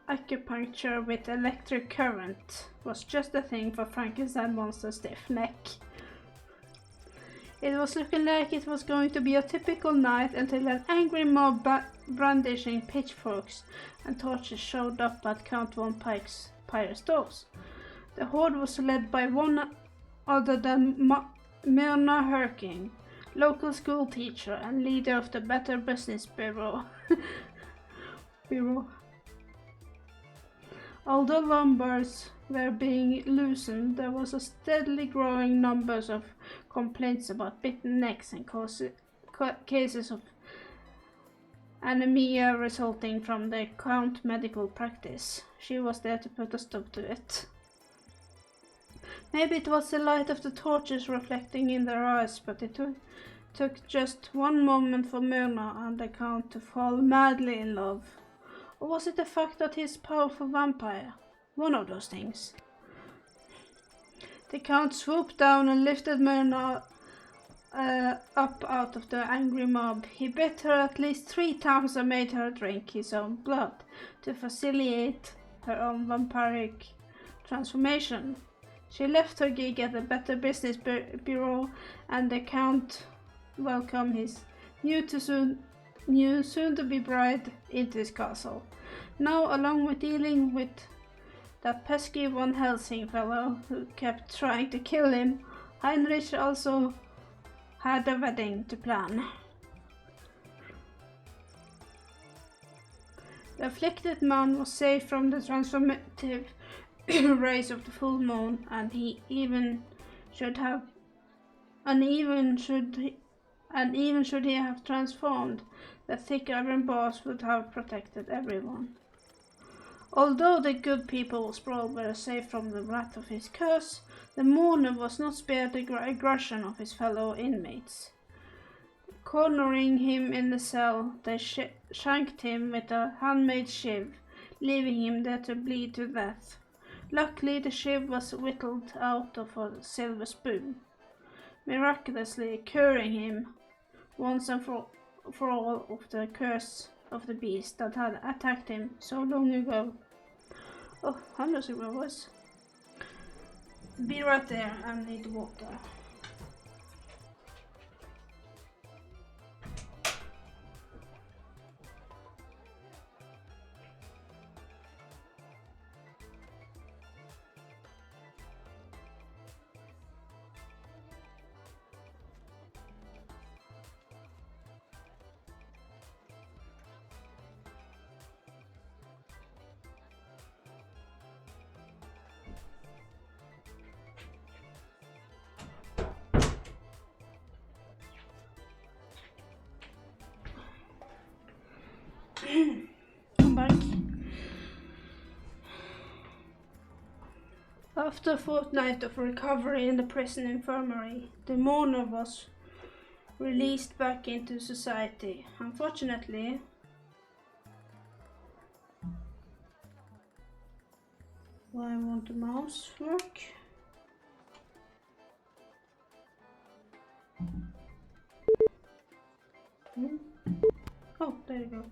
acupuncture with electric current was just the thing for Frankenstein monster's stiff neck. It was looking like it was going to be a typical night until an angry mob brandishing pitchforks and torches showed up at Count Vampire's doors. The horde was led by one other than Myrna Herking, local school teacher and leader of the Better Business Bureau. Although lumbers were being loosened, there was a steadily growing numbers of complaints about bitten necks and cases of anemia resulting from the Count medical practice. She was there to put a stop to it. Maybe it was the light of the torches reflecting in their eyes, but it took just one moment for Myrna and the Count to fall madly in love. Or was it the fact that he's a powerful vampire? One of those things. The Count swooped down and lifted Myrna up out of the angry mob. He bit her at least 3 times and made her drink his own blood to facilitate her own vampiric transformation. She left her gig at the Better Business Bureau, and the Count welcomed his soon-to-be bride into his castle. Now, along with dealing with that pesky Van Helsing fellow who kept trying to kill him, Heinrich also had a wedding to plan. The afflicted man was saved from the transformative rays of the full moon, and should he have transformed, the thick iron bars would have protected everyone. Although the good people of Sprawl were safe from the wrath of his curse, the mourner was not spared the aggression of his fellow inmates. Cornering him in the cell, they shanked him with a handmade shiv, leaving him there to bleed to death. Luckily, the shiv was whittled out of a silver spoon, miraculously curing him once and for all of the curse of the beast that had attacked him so long ago. Oh, I'm losing my voice. Be right there, I need water. Come back. After a fortnight of recovery in the prison infirmary, the mourner was released back into society. Unfortunately, why won't the mouse work? Oh, there you go.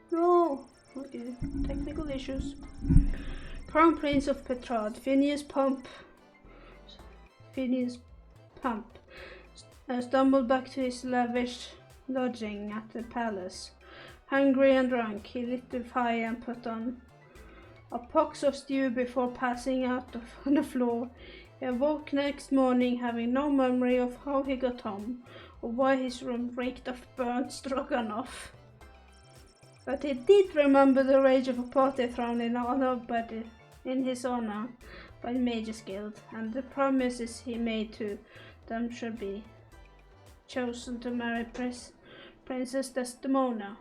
No! Okay, technical issues. Crown Prince of Petrad, Phineas Pump, and stumbled back to his lavish lodging at the palace. Hungry and drunk, he lit the fire and put on a pox of stew before passing out on the floor. He awoke next morning having no memory of how he got home, or why his room reeked of burnt stroganoff. But he did remember the rage of a party thrown in his honor by the Mages Guild, and the promises he made to them should be chosen to marry Princess Desdemona.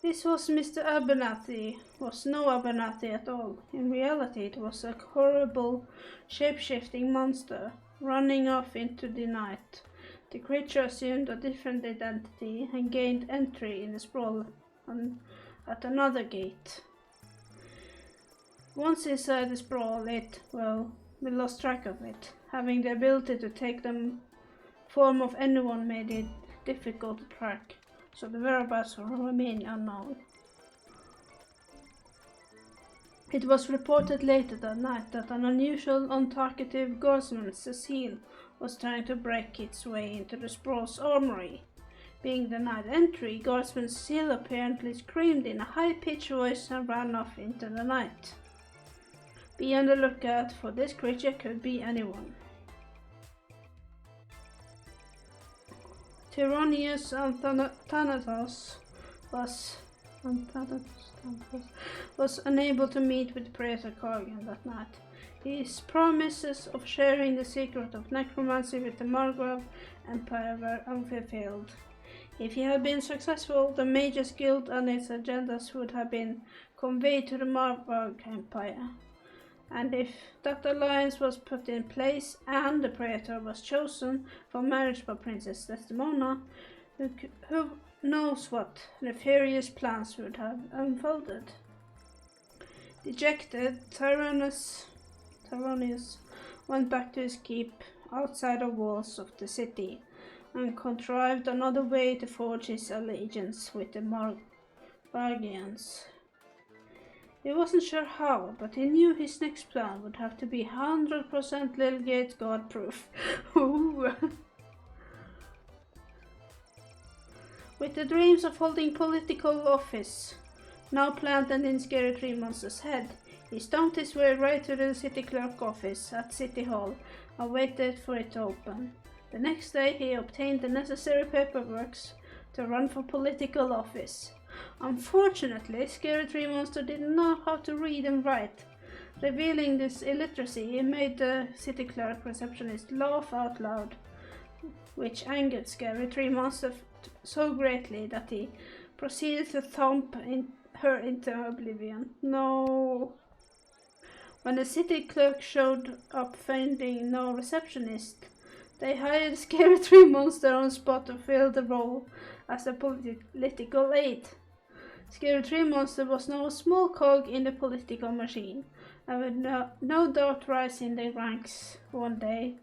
This was Mr. Abernathy, was no Abernathy at all. In reality, it was a horrible, shape-shifting monster running off into the night. The creature assumed a different identity and gained entry in the sprawl at another gate. Once inside the sprawl, we lost track of it. Having the ability to take the form of anyone made it difficult to track, so the whereabouts will remain unknown. It was reported later that night that an unusual, untalkative guardsman, Cecile, was trying to break its way into the sprawl's armory. Being denied entry, guardsman Cecile apparently screamed in a high-pitched voice and ran off into the night. Be on the lookout, for this creature could be anyone. Tyronius Thanatos was unable to meet with Praetor Cargan that night. His promises of sharing the secret of necromancy with the Margrave Empire were unfulfilled. If he had been successful, the Mages Guild and its agendas would have been conveyed to the Margrave Empire. And if that alliance was put in place and the Praetor was chosen for marriage by Princess Desdemona, who knows what nefarious plans would have unfolded. Dejected, Tyronius went back to his keep outside the walls of the city and contrived another way to forge his allegiance with the Margians. He wasn't sure how, but he knew his next plan would have to be 100% Lil Gate God proof. With the dreams of holding political office now planted in Scary Tree Monster's head, he stomped his way right to the city clerk office at City Hall and waited for it to open. The next day he obtained the necessary paperwork to run for political office. Unfortunately, Scary Tree Monster didn't know how to read and write. Revealing this illiteracy, he made the city clerk receptionist laugh out loud, which angered Scary Tree Monster so greatly that he proceeded to thump her into oblivion. No. When the city clerk showed up finding no receptionist, they hired Scary Tree Monster on spot to fill the role as a political aide. Scary Tree Monster was now a small cog in the political machine, and would no doubt rise in the ranks one day,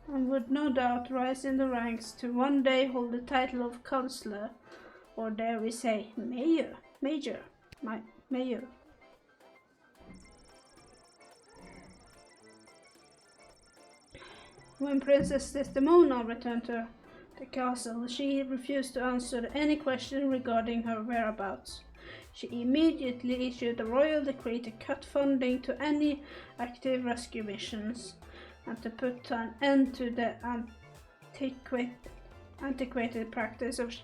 to one day hold the title of councillor, or dare we say, mayor. When Princess Desdemona returned to the castle, she refused to answer any question regarding her whereabouts. She immediately issued a royal decree to cut funding to any active rescue missions and to put an end to the antiquated practice of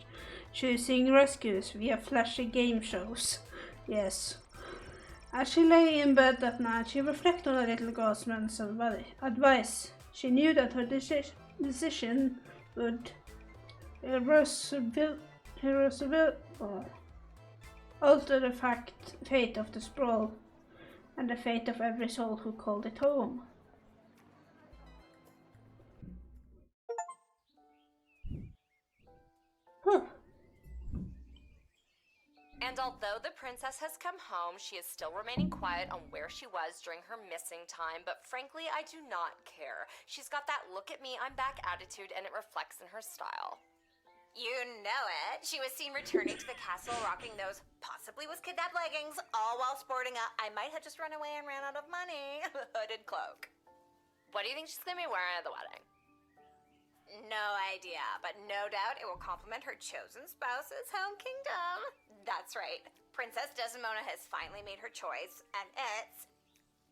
choosing rescues via flashy game shows. Yes. As she lay in bed that night, she reflected on the little guardsman's advice. She knew that her decision would alter the fate of the sprawl and the fate of every soul who called it home. And although the princess has come home, she is still remaining quiet on where she was during her missing time, but frankly, I do not care. She's got that look at me, I'm back attitude, and it reflects in her style. You know it. She was seen returning to the castle rocking those possibly was kidnapped leggings, all while sporting a I might have just run away and ran out of money hooded cloak. What do you think she's gonna be wearing at the wedding? No idea, but no doubt it will complement her chosen spouse's home kingdom. That's right. Princess Desdemona has finally made her choice, and it's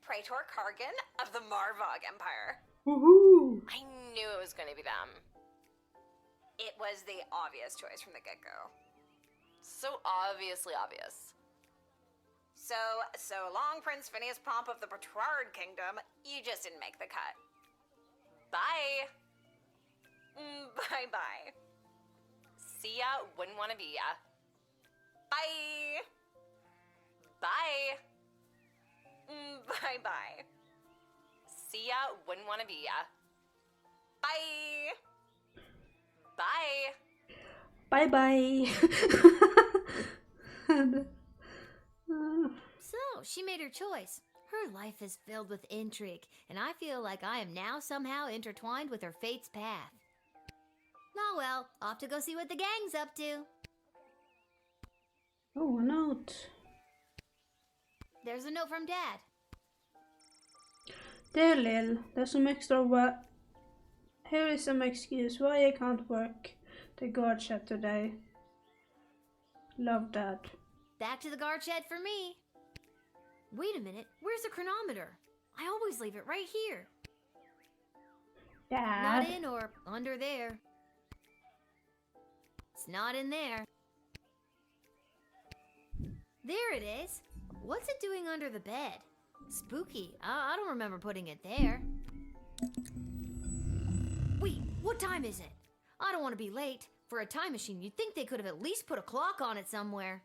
Praetor Kargan of the Marvog Empire. Woohoo! I knew it was going to be them. It was the obvious choice from the get-go. So obviously obvious. So long, Prince Phineas Pomp of the Petrard Kingdom. You just didn't make the cut. Bye. Bye-bye. See ya, wouldn't wanna be ya. Bye. Bye. Bye-bye. See ya, wouldn't wanna be ya. Bye. Bye. Bye-bye. So, she made her choice. Her life is filled with intrigue, and I feel like I am now somehow intertwined with her fate's path. Oh well, off to go see what the gang's up to. Oh, a note. There's a note from Dad. Dear Lil, there's some extra work. Here is some excuse why I can't work the guard shed today. Love, Dad. Back to the guard shed for me. Wait a minute, where's the chronometer? I always leave it right here. Dad. Not in or under there. It's not in there. There it is. What's it doing under the bed? Spooky. I don't remember putting it there. Wait, what time is it? I don't want to be late. For a time machine, you'd think they could have at least put a clock on it somewhere.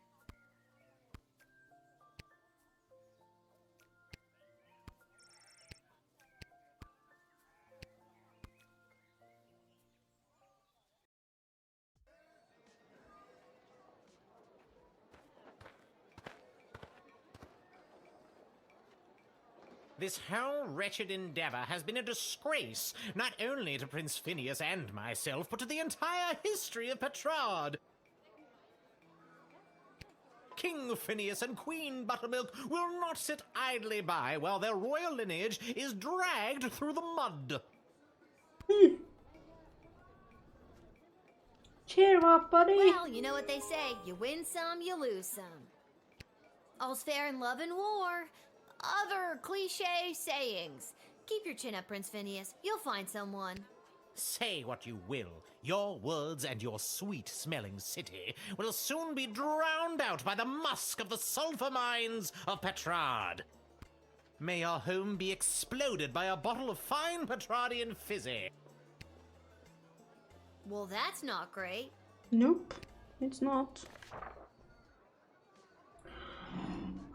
This whole wretched endeavor has been a disgrace, not only to Prince Phineas and myself, but to the entire history of Petrard. King Phineas and Queen Buttermilk will not sit idly by while their royal lineage is dragged through the mud. Cheer up, buddy. Well, you know what they say. You win some, you lose some. All's fair in love and war. Other cliche sayings. Keep your chin up, Prince Phineas. You'll find someone. Say what you will, your words and your sweet-smelling city will soon be drowned out by the musk of the sulfur mines of Petrard. May your home be exploded by a bottle of fine Petrardian fizzy. Well, that's not great. Nope, it's not.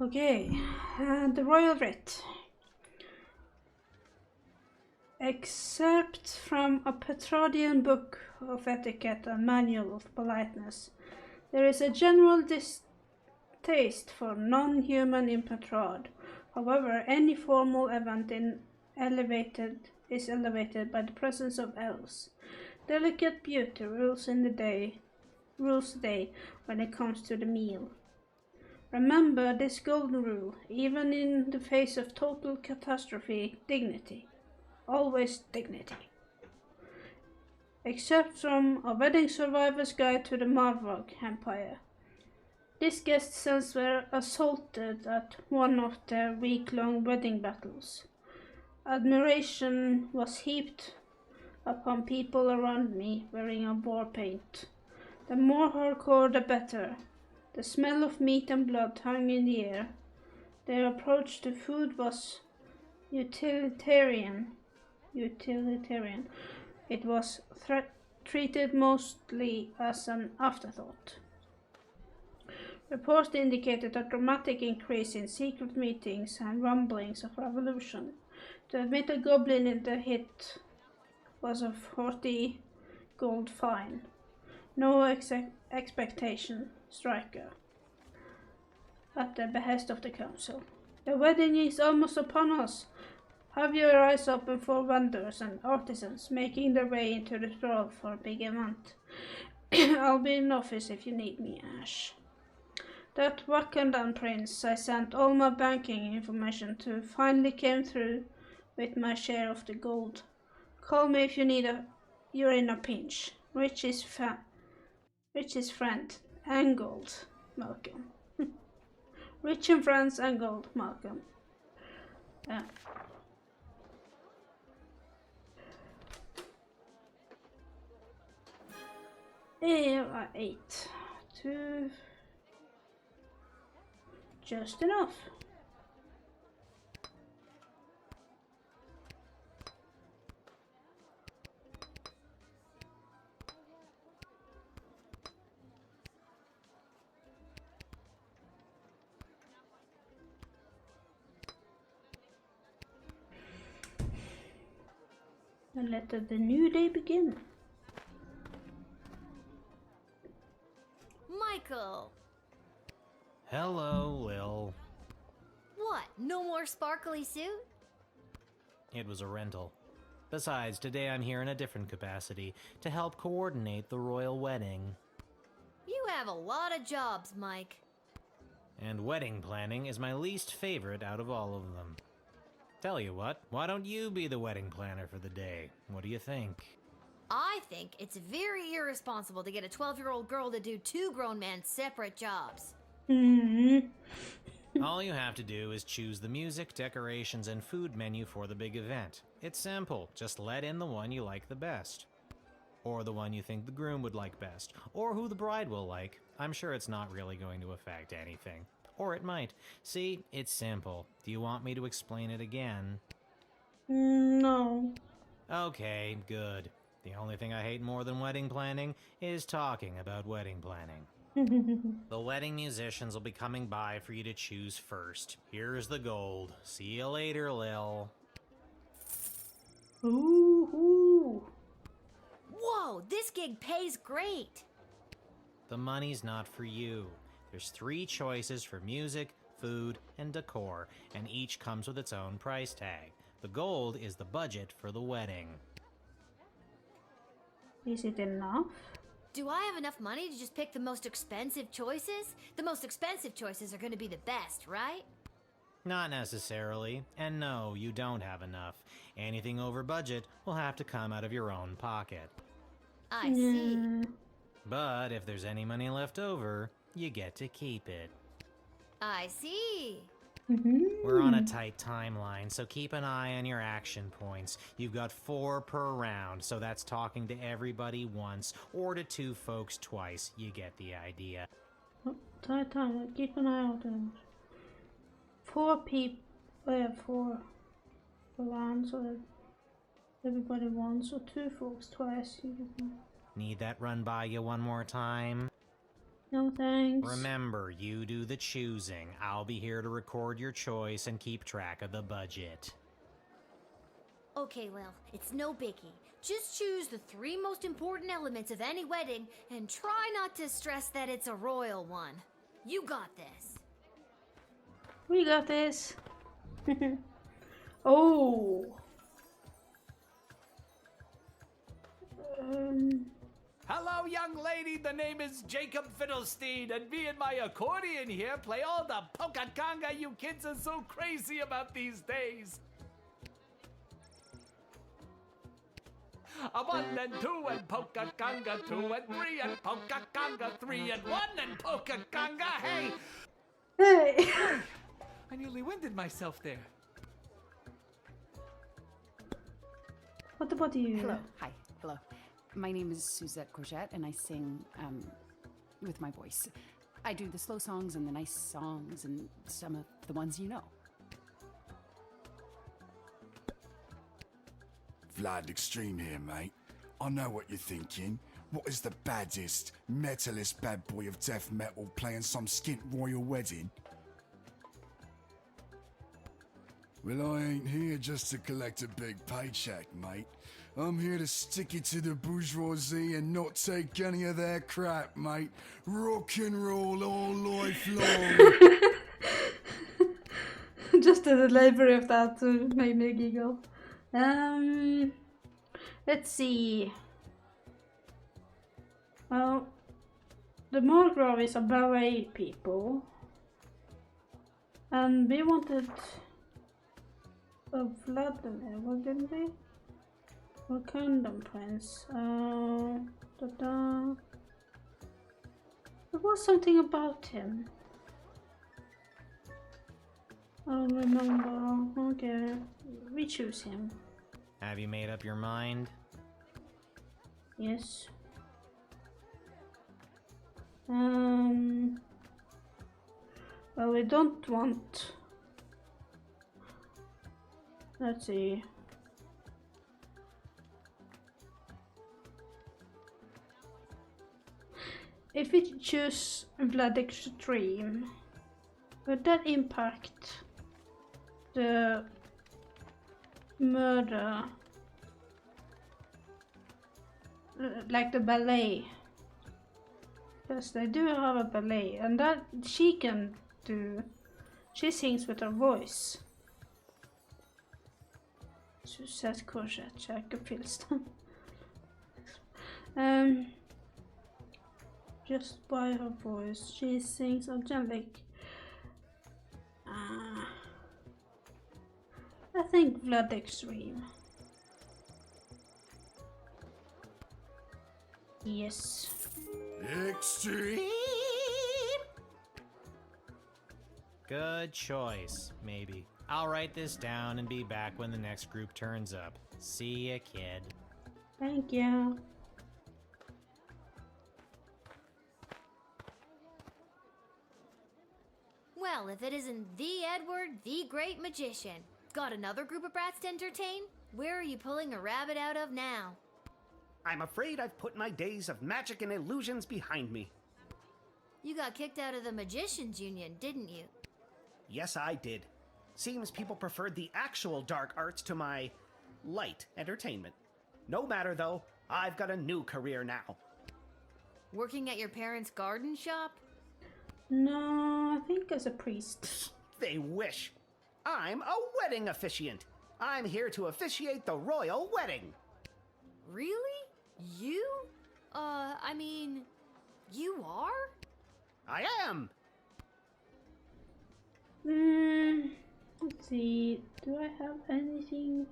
Okay, the royal writ. Excerpt from a Petrardian book of etiquette and manual of politeness. There is a general distaste for non-human in Petrard. However, any formal event is elevated by the presence of elves. Delicate beauty rules the day when it comes to the meal. Remember this golden rule, even in the face of total catastrophe, dignity. Always dignity. Except from A Wedding Survivor's Guide to the Marvog Empire. These guests were assaulted at one of their week-long wedding battles. Admiration was heaped upon people around me wearing a war paint. The more hardcore, the better. The smell of meat and blood hung in the air. Their approach to food was utilitarian. It was treated mostly as an afterthought. Reports indicated a dramatic increase in secret meetings and rumblings of revolution. To admit a goblin in the hit was a 40 gold fine. No expectation, striker. At the behest of the council. The wedding is almost upon us. Have your eyes open for vendors and artisans making their way into the thrall for a big event. I'll be in office if you need me, Ash. That Wakandan prince I sent all my banking information to finally came through with my share of the gold. Call me if you're in a pinch. Rich's friend and gold, Malcolm. Rich and friends and gold, Malcolm. Here are 8. 2. Just enough. And let the new day begin. Michael! Hello, Lil. What, no more sparkly suit? It was a rental. Besides, today I'm here in a different capacity, to help coordinate the royal wedding. You have a lot of jobs, Mike. And wedding planning is my least favorite out of all of them. Tell you what, why don't you be the wedding planner for the day? What do you think? I think it's very irresponsible to get a 12-year-old girl to do 2 grown men's separate jobs. All you have to do is choose the music, decorations, and food menu for the big event. It's simple. Just let in the one you like the best. Or the one you think the groom would like best. Or who the bride will like. I'm sure it's not really going to affect anything. Or it might. See, it's simple. Do you want me to explain it again? No. Okay, good. The only thing I hate more than wedding planning is talking about wedding planning. The wedding musicians will be coming by for you to choose first. Here's the gold. See you later, Lil. Ooh. Whoa, this gig pays great. The money's not for you. There's 3 choices for music, food, and decor, and each comes with its own price tag. The gold is the budget for the wedding. Is it enough? Do I have enough money to just pick the most expensive choices? The most expensive choices are going to be the best, right? Not necessarily. And no, you don't have enough. Anything over budget will have to come out of your own pocket. I see. But if there's any money left over, you get to keep it. I see. We're on a tight timeline, so keep an eye on your action points. You've got 4 per round, so that's talking to everybody once, or to 2 folks twice. You get the idea. Tight time. Keep an eye out. 4 people. 4 per round, so that everybody once, or 2 folks twice. Need that run by you one more time? No thanks. Remember, you do the choosing. I'll be here to record your choice and keep track of the budget. Okay, Lil, it's no biggie. Just choose the 3 most important elements of any wedding and try not to stress that it's a royal one. You got this. We got this. Oh. Hello, young lady. The name is Jacob Fiddlestein, and me and my accordion here play all the polka conga you kids are so crazy about these days. A 1 and 2 and polka conga 2 and 3 and polka conga 3 and 1 and polka conga. Hey! Hey! I nearly winded myself there. What about you? Hello. Hi. Hello. My name is Suzette Courgette, and I sing with my voice. I do the slow songs and the nice songs and some of the ones you know. Vlad Extreme here, mate. I know what you're thinking. What is the baddest, metalist bad boy of death metal playing some skint royal wedding? Well, I ain't here just to collect a big paycheck, mate. I'm here to stick it to the bourgeoisie and not take any of their crap, mate. Rock and roll all life long. Just the delivery of that made me giggle. Let's see. Well, the Margrave is a ballet people. And we wanted Vladimir, wouldn't we? Wakandan Prince. There was something about him. I don't remember. Okay, we choose him. Have you made up your mind? Yes. Well, we don't want. Let's see. If we choose Blood Extreme, would that impact the murder, like the ballet? Because they do have a ballet, and that she can do. She sings with her voice. Suzette Courgette, Jacob Filston. Just by her voice, she sings angelic. I think Blood Extreme. Yes. Extreme. Good choice, maybe. I'll write this down and be back when the next group turns up. See ya, kid. Thank you. Well, if it isn't the Edward, the great magician. Got another group of brats to entertain? Where are you pulling a rabbit out of now? I'm afraid I've put my days of magic and illusions behind me. You got kicked out of the Magicians Union, didn't you? Yes, I did. Seems people preferred the actual dark arts to my light entertainment. No matter though, I've got a new career now. Working at your parents' garden shop? No, I think as a priest. They wish. I'm a wedding officiant. I'm here to officiate the royal wedding. Really? You? I mean, you are? I am. Let's see. Do I have anything?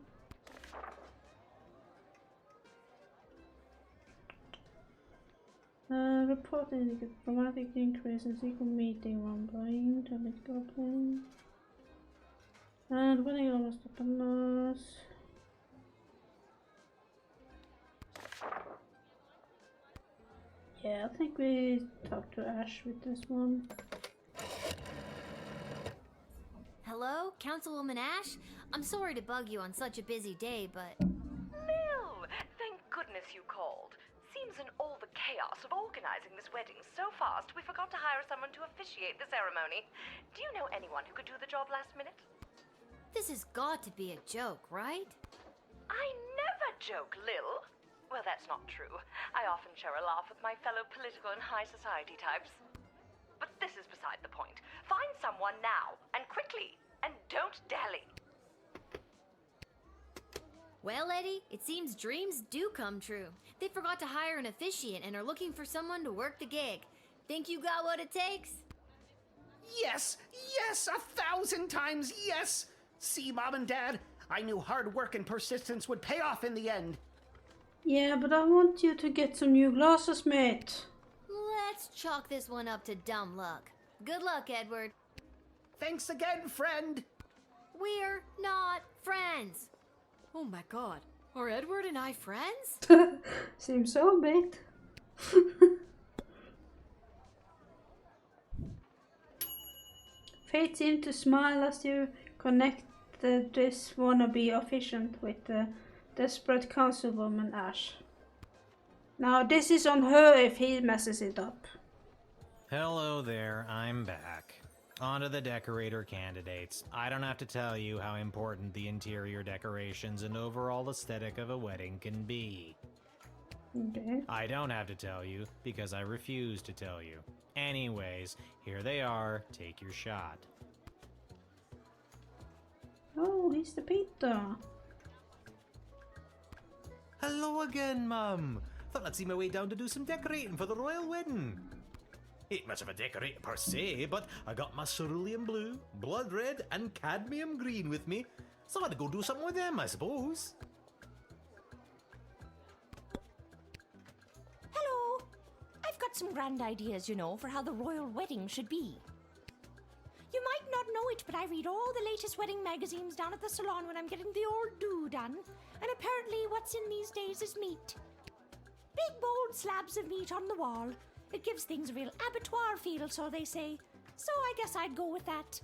Reporting a dramatic increase in secret meeting rumbling, Telling Goblin. And winning almost a loss. Yeah, I think we talked to Ash with this one. Hello, Councilwoman Ash? I'm sorry to bug you on such a busy day, but... Lil, thank goodness you called. Seems in all the chaos of organizing this wedding so fast, we forgot to hire someone to officiate the ceremony. Do you know anyone who could do the job last minute? This has got to be a joke, right? I never joke, Lil. Well, that's not true. I often share a laugh with my fellow political and high society types. But this is beside the point. Find someone now, and quickly, and don't dally. Well, Eddie, it seems dreams do come true. They forgot to hire an officiant and are looking for someone to work the gig. Think you got what it takes? Yes, yes, 1,000 times yes! See, Mom and Dad, I knew hard work and persistence would pay off in the end. Yeah, but I want you to get some new glasses, mate. Let's chalk this one up to dumb luck. Good luck, Edward. Thanks again, friend. We're not friends. Oh my god. Are Edward and I friends? Seems so, mate. Fate seemed to smile as you connected this wannabe officiant with the desperate councilwoman Ash. Now this is on her if he messes it up. Hello there, I'm back. On to the decorator candidates. I don't have to tell you how important the interior decorations and overall aesthetic of a wedding can be. Okay. I don't have to tell you because I refuse to tell you. Anyways, here they are. Take your shot. Oh, he's the Peter. Hello again, Mum. Thought I'd see my way down to do some decorating for the royal wedding. Ain't much of a decorator per se, but I got my cerulean blue, blood red, and cadmium green with me, So I'd go do something with them, I suppose. Hello! I've got some grand ideas, you know, for how the royal wedding should be. You might not know it, but I read all the latest wedding magazines down at the salon when I'm getting the old do done. And apparently what's in these days is meat. Big bold slabs of meat on the wall. It gives things a real abattoir feel, so they say. So I guess I'd go with that.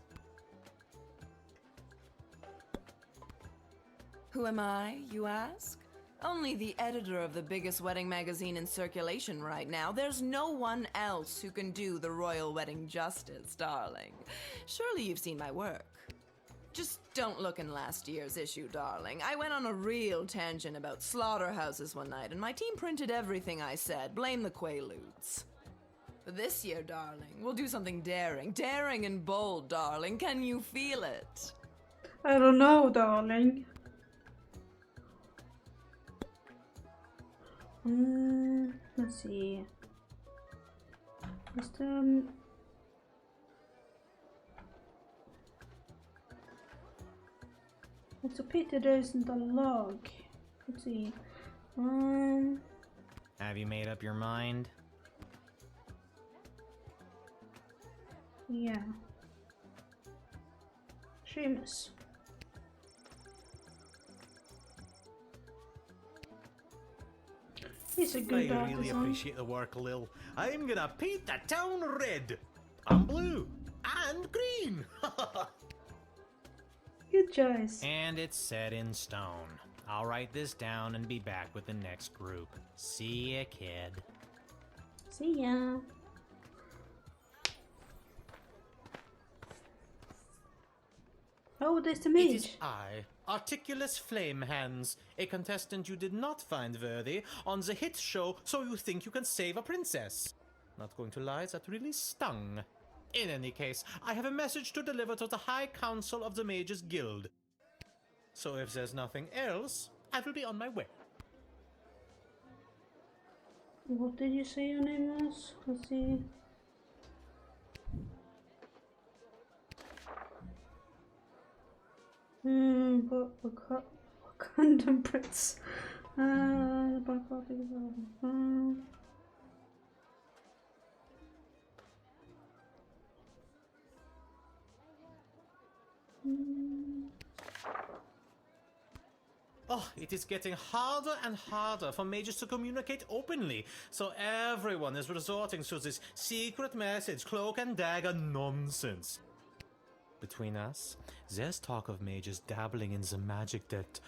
Who am I, you ask? Only the editor of the biggest wedding magazine in circulation right now. There's no one else who can do the royal wedding justice, darling. Surely you've seen my work. Just don't look in last year's issue, darling. I went on a real tangent about slaughterhouses one night, and my team printed everything I said. Blame the Quaaludes. But this year, darling, we'll do something daring. Daring and bold, darling. Can you feel it? I don't know, darling. Let's see. It's a pity there isn't a log. Let's see. Have you made up your mind? Yeah. Seamus. He's a good I really artisan. appreciate the work, Lil. I'm gonna paint the town red, and blue, and green. Good choice. And it's set in stone. I'll write this down and be back with the next group. See ya, kid. See ya. Oh, there's the mage. It is I, Articulous Flame Hands, a contestant you did not find worthy on the hit show So You Think You Can Save a Princess. Not going to lie, that really stung. In any case, I have a message to deliver to the High Council of the Mages Guild. So if there's nothing else, I will be on my way. What did you say your name was? Let's see. Wakandan Prince. Oh, it is getting harder and harder for mages to communicate openly, so everyone is resorting to this secret message, cloak and dagger nonsense. Between us, there's talk of mages dabbling in the magic that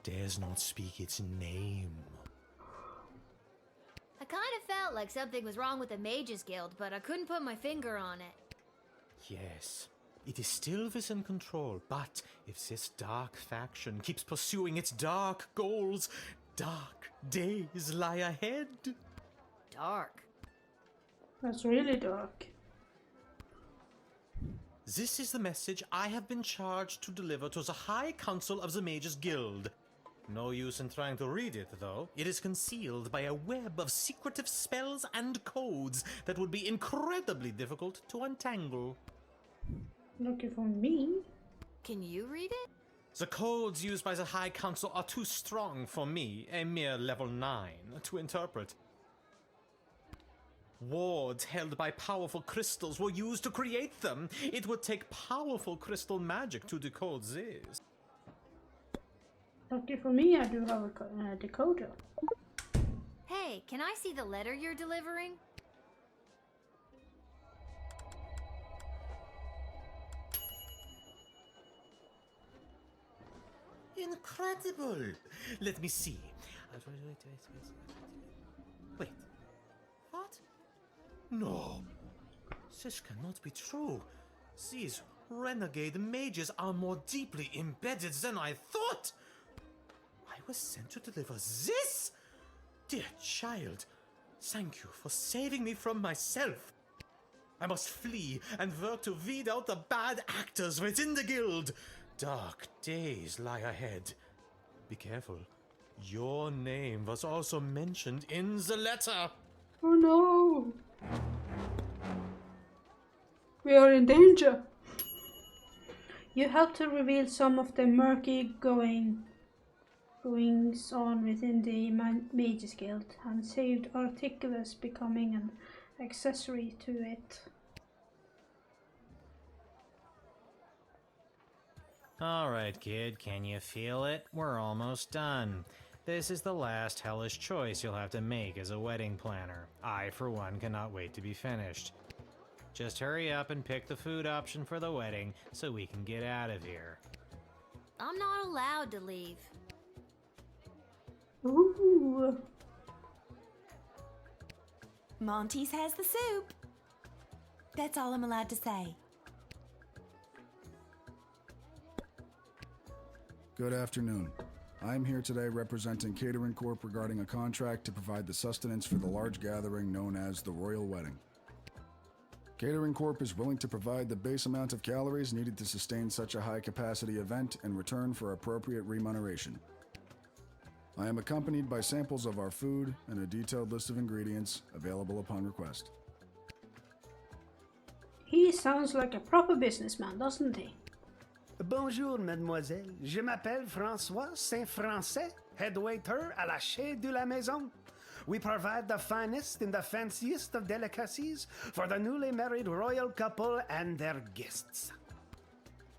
dares not speak its name. I kind of felt like something was wrong with the Mages Guild, but I couldn't put my finger on it. Yes, it is still within control, but if this dark faction keeps pursuing its dark goals, dark days lie ahead. Dark. That's really dark. This is the message I have been charged to deliver to the High Council of the Mages Guild. No use in trying to read it, though. It is concealed by a web of secretive spells and codes that would be incredibly difficult to untangle. Looking for me? Can you read it? The codes used by the High Council are too strong for me, a mere level 9, to interpret. Wards held by powerful crystals were used to create them. It would take powerful crystal magic to decode this. Lucky for me, I do have a decoder. Hey, can I see the letter you're delivering? Incredible! Let me see. Wait. What? No. This cannot be true. These renegade mages are more deeply embedded than I thought. I was sent to deliver this? Dear child, thank you for saving me from myself. I must flee and work to weed out the bad actors within the guild. Dark days lie ahead. Be careful. Your name was also mentioned in the letter. Oh no! We are in danger. You helped to reveal some of the murky goings on within the Mages Guild and saved Articulus becoming an accessory to it. Alright, kid, can you feel it? We're almost done. This is the last hellish choice you'll have to make as a wedding planner. I, for one, cannot wait to be finished. Just hurry up and pick the food option for the wedding so we can get out of here. I'm not allowed to leave. Ooh. Monty's has the soup. That's all I'm allowed to say. Good afternoon. I'm here today representing Catering Corp regarding a contract to provide the sustenance for the large gathering known as the Royal Wedding. Catering Corp is willing to provide the base amount of calories needed to sustain such a high-capacity event in return for appropriate remuneration. I am accompanied by samples of our food and a detailed list of ingredients available upon request. He sounds like a proper businessman, doesn't he? Bonjour, mademoiselle. Je m'appelle François Saint-Français, head waiter à la Chez de la Maison. We provide the finest and the fanciest of delicacies for the newly married royal couple and their guests.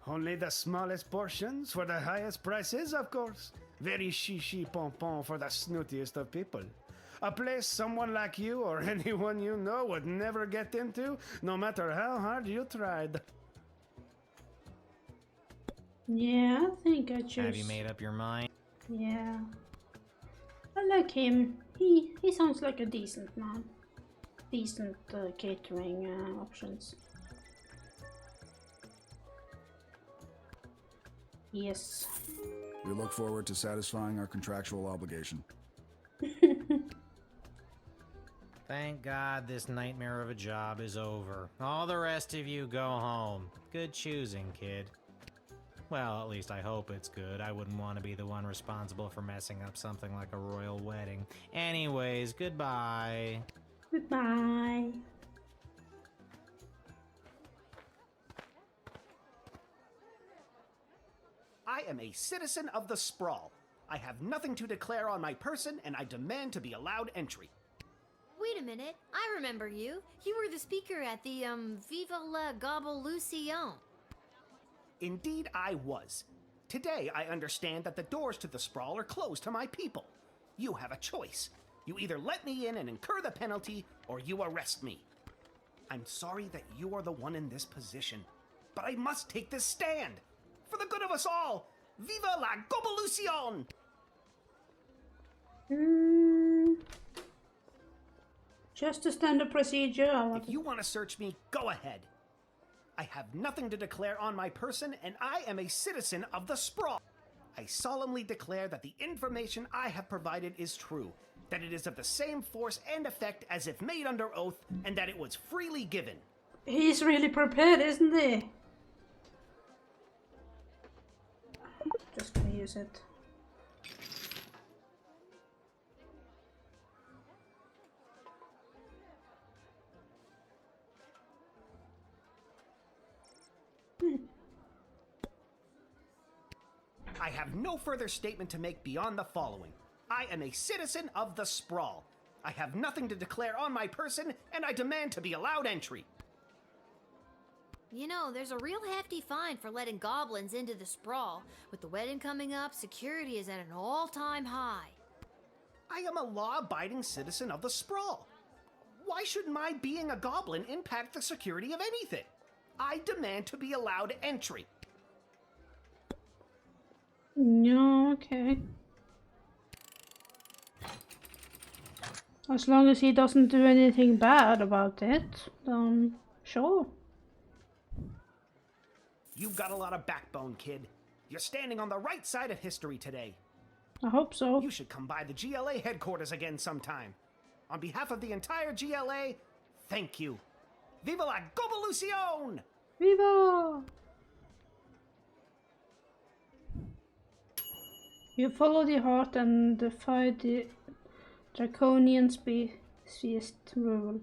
Only the smallest portions for the highest prices, of course. Very chichi pompon for the snootiest of people. A place someone like you or anyone you know would never get into, no matter how hard you tried. Yeah, I think I choose. Have you made up your mind? Yeah. I like him. He sounds like a decent man. Decent catering options. Yes. We look forward to satisfying our contractual obligation. Thank God this nightmare of a job is over. All the rest of you go home. Good choosing, kid. Well, at least I hope it's good. I wouldn't want to be the one responsible for messing up something like a royal wedding. Anyways, goodbye. Goodbye. I am a citizen of the Sprawl. I have nothing to declare on my person, and I demand to be allowed entry. Wait a minute, I remember you. You were the speaker at the, Viva la Gobblelucion. Indeed, I was. Today, I understand that the doors to the Sprawl are closed to my people. You have a choice. You either let me in and incur the penalty, or you arrest me. I'm sorry that you are the one in this position, but I must take this stand. For the good of us all, Viva la Gobblelucion! Just a standard procedure. If you want to search me, go ahead. I have nothing to declare on my person, and I am a citizen of the Sprawl. I solemnly declare that the information I have provided is true, that it is of the same force and effect as if made under oath, and that it was freely given. He's really prepared, isn't he? Just gonna use it. I have no further statement to make beyond the following. I am a citizen of the Sprawl. I have nothing to declare on my person, and I demand to be allowed entry. You know, there's a real hefty fine for letting goblins into the Sprawl. With the wedding coming up, security is at an all-time high. I am a law-abiding citizen of the Sprawl. Why should my being a goblin impact the security of anything? I demand to be allowed entry. No, okay. As long as he doesn't do anything bad about it, then sure. You've got a lot of backbone, kid. You're standing on the right side of history today. I hope so. You should come by the GLA headquarters again sometime. On behalf of the entire GLA, thank you. Viva la Gobblelucion! Viva! You follow the heart and defy the draconian speciest rule.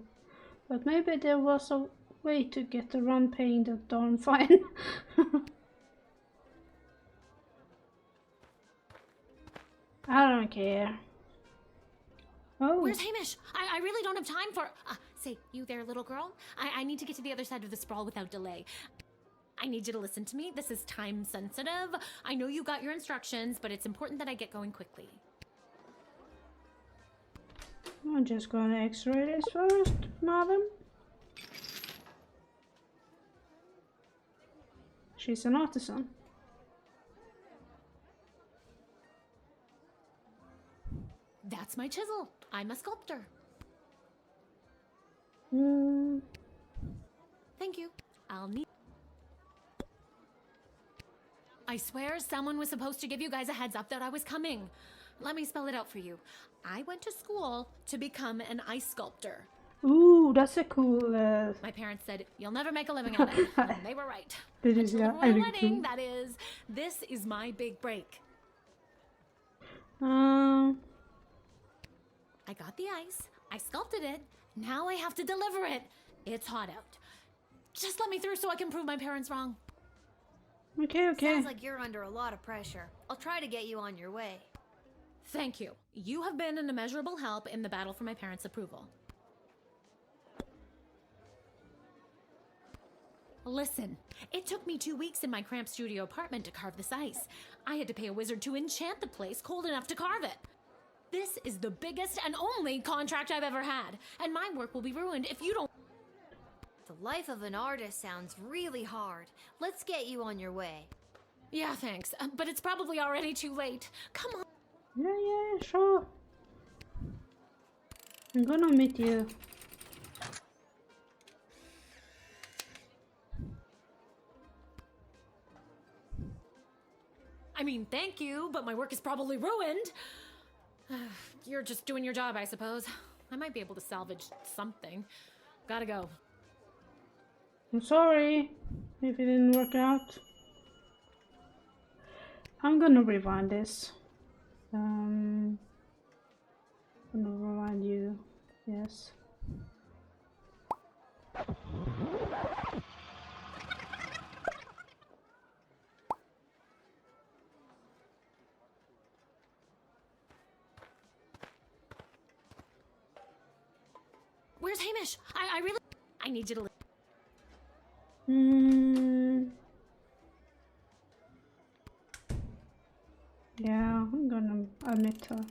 But maybe there was a way to get around paying the darn fine. I don't care. Oh. Where's Hamish? I really don't have time for... say, you there, little girl? I need to get to the other side of the sprawl without delay. I need you to listen to me. This is time sensitive. I know you got your instructions, but it's important that I get going quickly. I'm just gonna x-ray this first, madam. She's an artisan. That's my chisel. I'm a sculptor. Thank you. I'll need... I swear someone was supposed to give you guys a heads up that I was coming. Let me spell it out for you. I went to school to become an ice sculptor. Ooh, that's a cool... My parents said, you'll never make a living at it. And they were right. Did you see Until that? the royal wedding, that is. This is my big break. I got the ice. I sculpted it. Now I have to deliver it. It's hot out. Just let me through so I can prove my parents wrong. Okay. Sounds like you're under a lot of pressure. I'll try to get you on your way. Thank you. You have been an immeasurable help in the battle for my parents' approval. Listen, it took me 2 weeks in my cramped studio apartment to carve this ice. I had to pay a wizard to enchant the place cold enough to carve it. This is the biggest and only contract I've ever had, and my work will be ruined if you don't... The life of an artist sounds really hard. Let's get you on your way. Yeah, thanks, but it's probably already too late. Come on. Yeah, sure. I'm gonna meet you. I mean, thank you, but my work is probably ruined. You're just doing your job, I suppose. I might be able to salvage something. Gotta go. I'm sorry if it didn't work out. I'm gonna rewind this. I'm gonna rewind you. Yes. Where's Hamish? I really... I need you to... Yeah, I'm gonna admit her.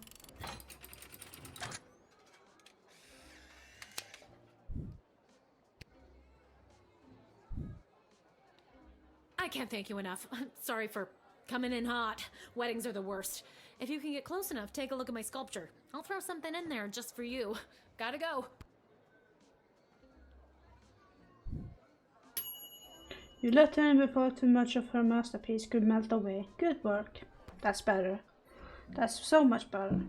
I can't thank you enough. Sorry for coming in hot. Weddings are the worst. If you can get close enough, take a look at my sculpture. I'll throw something in there just for you. Gotta go. You let her in before too much of her masterpiece could melt away. Good work. That's better. That's so much better.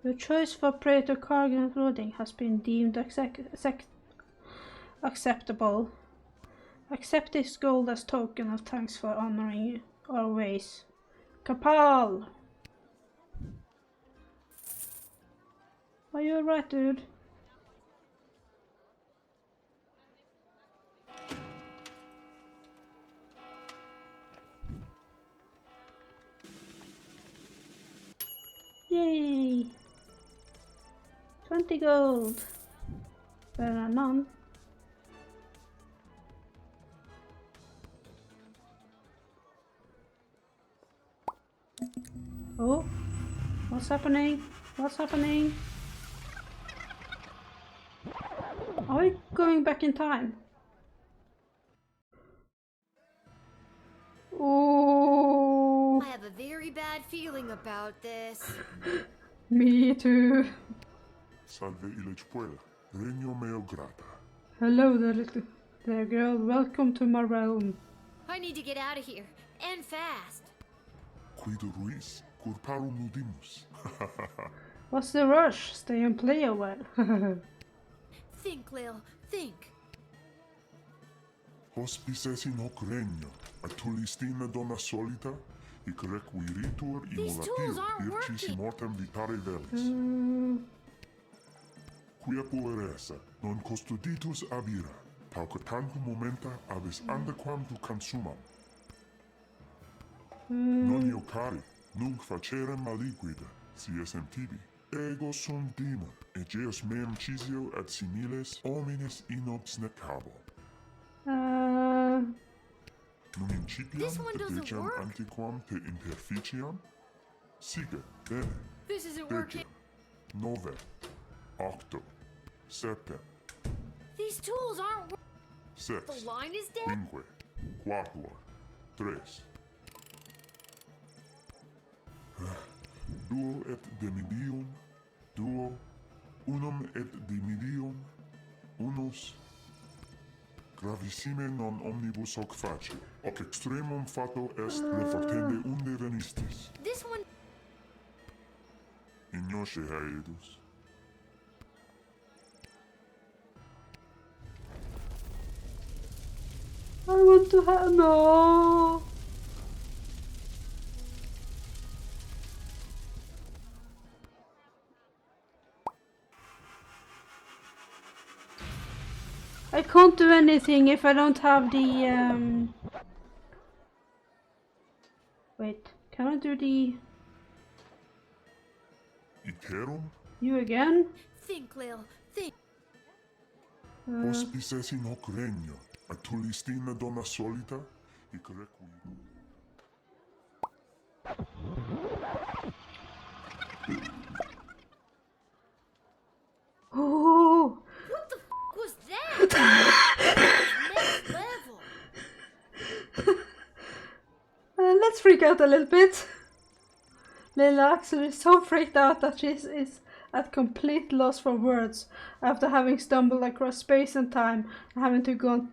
Your choice for Praetor Cargan clothing has been deemed acceptable. Accept this gold as token of thanks for honoring our ways. Kapal! Are you alright, dude? Yay! 20 gold. Better than none. Oh, what's happening? What's happening? Are we going back in time? Oh, I have a very bad feeling about this. me too. Salve Illichpuel, regno meo grata. Hello there, girl. Welcome to my realm. I need to get out of here, and fast. Quid Ruiz, curparum nudimus. What's the rush? Stay and play a while. Think, Lil, think. Hospices in hoc regno, atulistina donna solita, hic requiritur These tools aren't ircis working. mortem vitare velis. Quia puer essa, Non custoditus abira, pauca tanto momenta abis andequam tu consumam. Non io cari, nunc facerem maliquida, si esem tibi. Ego sum demon, egeus meum cisio ad similes homines inobs necabo. Num incipiam dedecem antiquam te interficiam? Sige, bene. This isn't working. Nove, octo, septem, These tools aren't working. sex, The line is dead. quinque, quatuor, tres. Duo et demidium, duo, unum et dimidium, unus. Gravissime non omnibus hoc facie, hoc extremum fato est refactende unde venistis. This one. Ignosce haedus. I want to have no. I can't do anything if I don't have the Wait, can I do the Iterum? you again? Think, Lil. Think. Hospices in hoc regno, a tulistina donna solita, hic requiem. Oh, What the f was that? Next level. let's freak out a little bit. Layla actually is so freaked out that she is at complete loss for words after having stumbled across space and time and having to go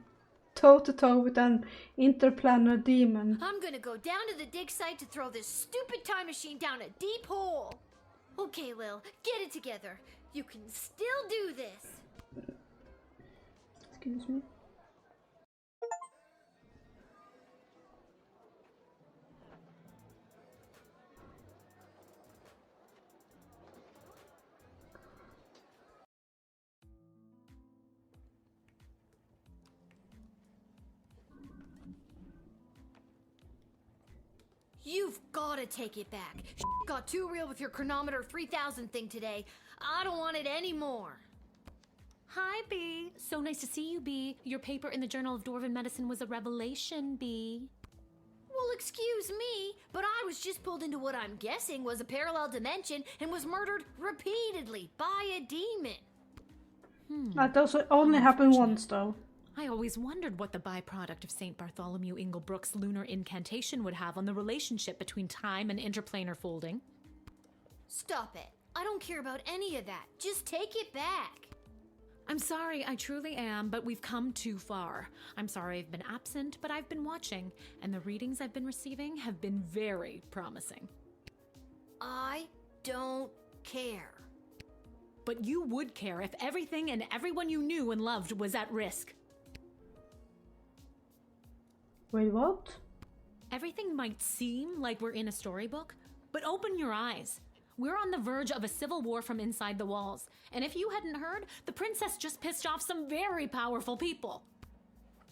toe to toe with an interplanar demon. I'm gonna go down to the dig site to throw this stupid time machine down a deep hole. Okay, Lil, get it together. You can still do this. Excuse me. You've gotta take it back. Got too real with your chronometer 3000 thing today. I don't want it anymore. Hi, B. So nice to see you, B. Your paper in the Journal of Dwarven Medicine was a revelation, B. Well, excuse me, but I was just pulled into what I'm guessing was a parallel dimension and was murdered repeatedly by a demon. That does only happen once, though. I always wondered what the byproduct of St. Bartholomew Inglebrook's lunar incantation would have on the relationship between time and interplanar folding. Stop it. I don't care about any of that. Just take it back. I'm sorry, I truly am, but we've come too far. I'm sorry I've been absent, but I've been watching, and the readings I've been receiving have been very promising. I don't care. But you would care if everything and everyone you knew and loved was at risk. Wait, what? Everything might seem like we're in a storybook, but open your eyes. We're on the verge of a civil war from inside the walls, and if you hadn't heard, the princess just pissed off some very powerful people.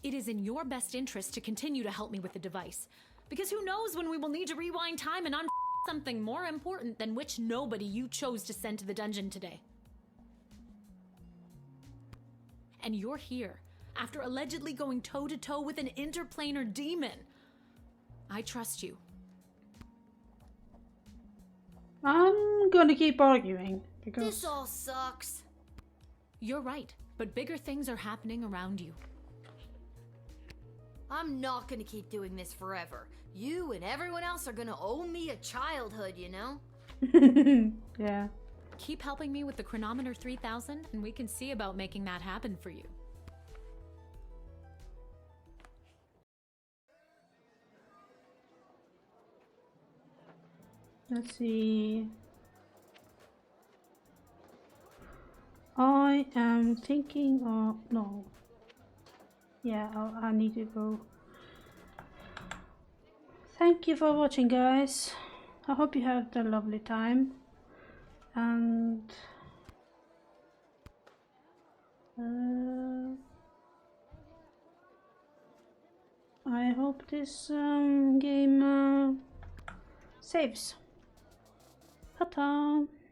It is in your best interest to continue to help me with the device, because who knows when we will need to rewind time and something more important than which nobody you chose to send to the dungeon today. And you're here, after allegedly going toe-to-toe with an interplanar demon. I trust you. I'm gonna keep arguing, because... This all sucks. You're right, but bigger things are happening around you. I'm not gonna keep doing this forever. You and everyone else are gonna owe me a childhood, you know? Yeah. Keep helping me with the chronometer 3000, and we can see about making that happen for you. Let's see. I am thinking of... no. Yeah, I need to go. Thank you for watching, guys. I hope you had a lovely time. And... I hope this game saves. Ta-ta!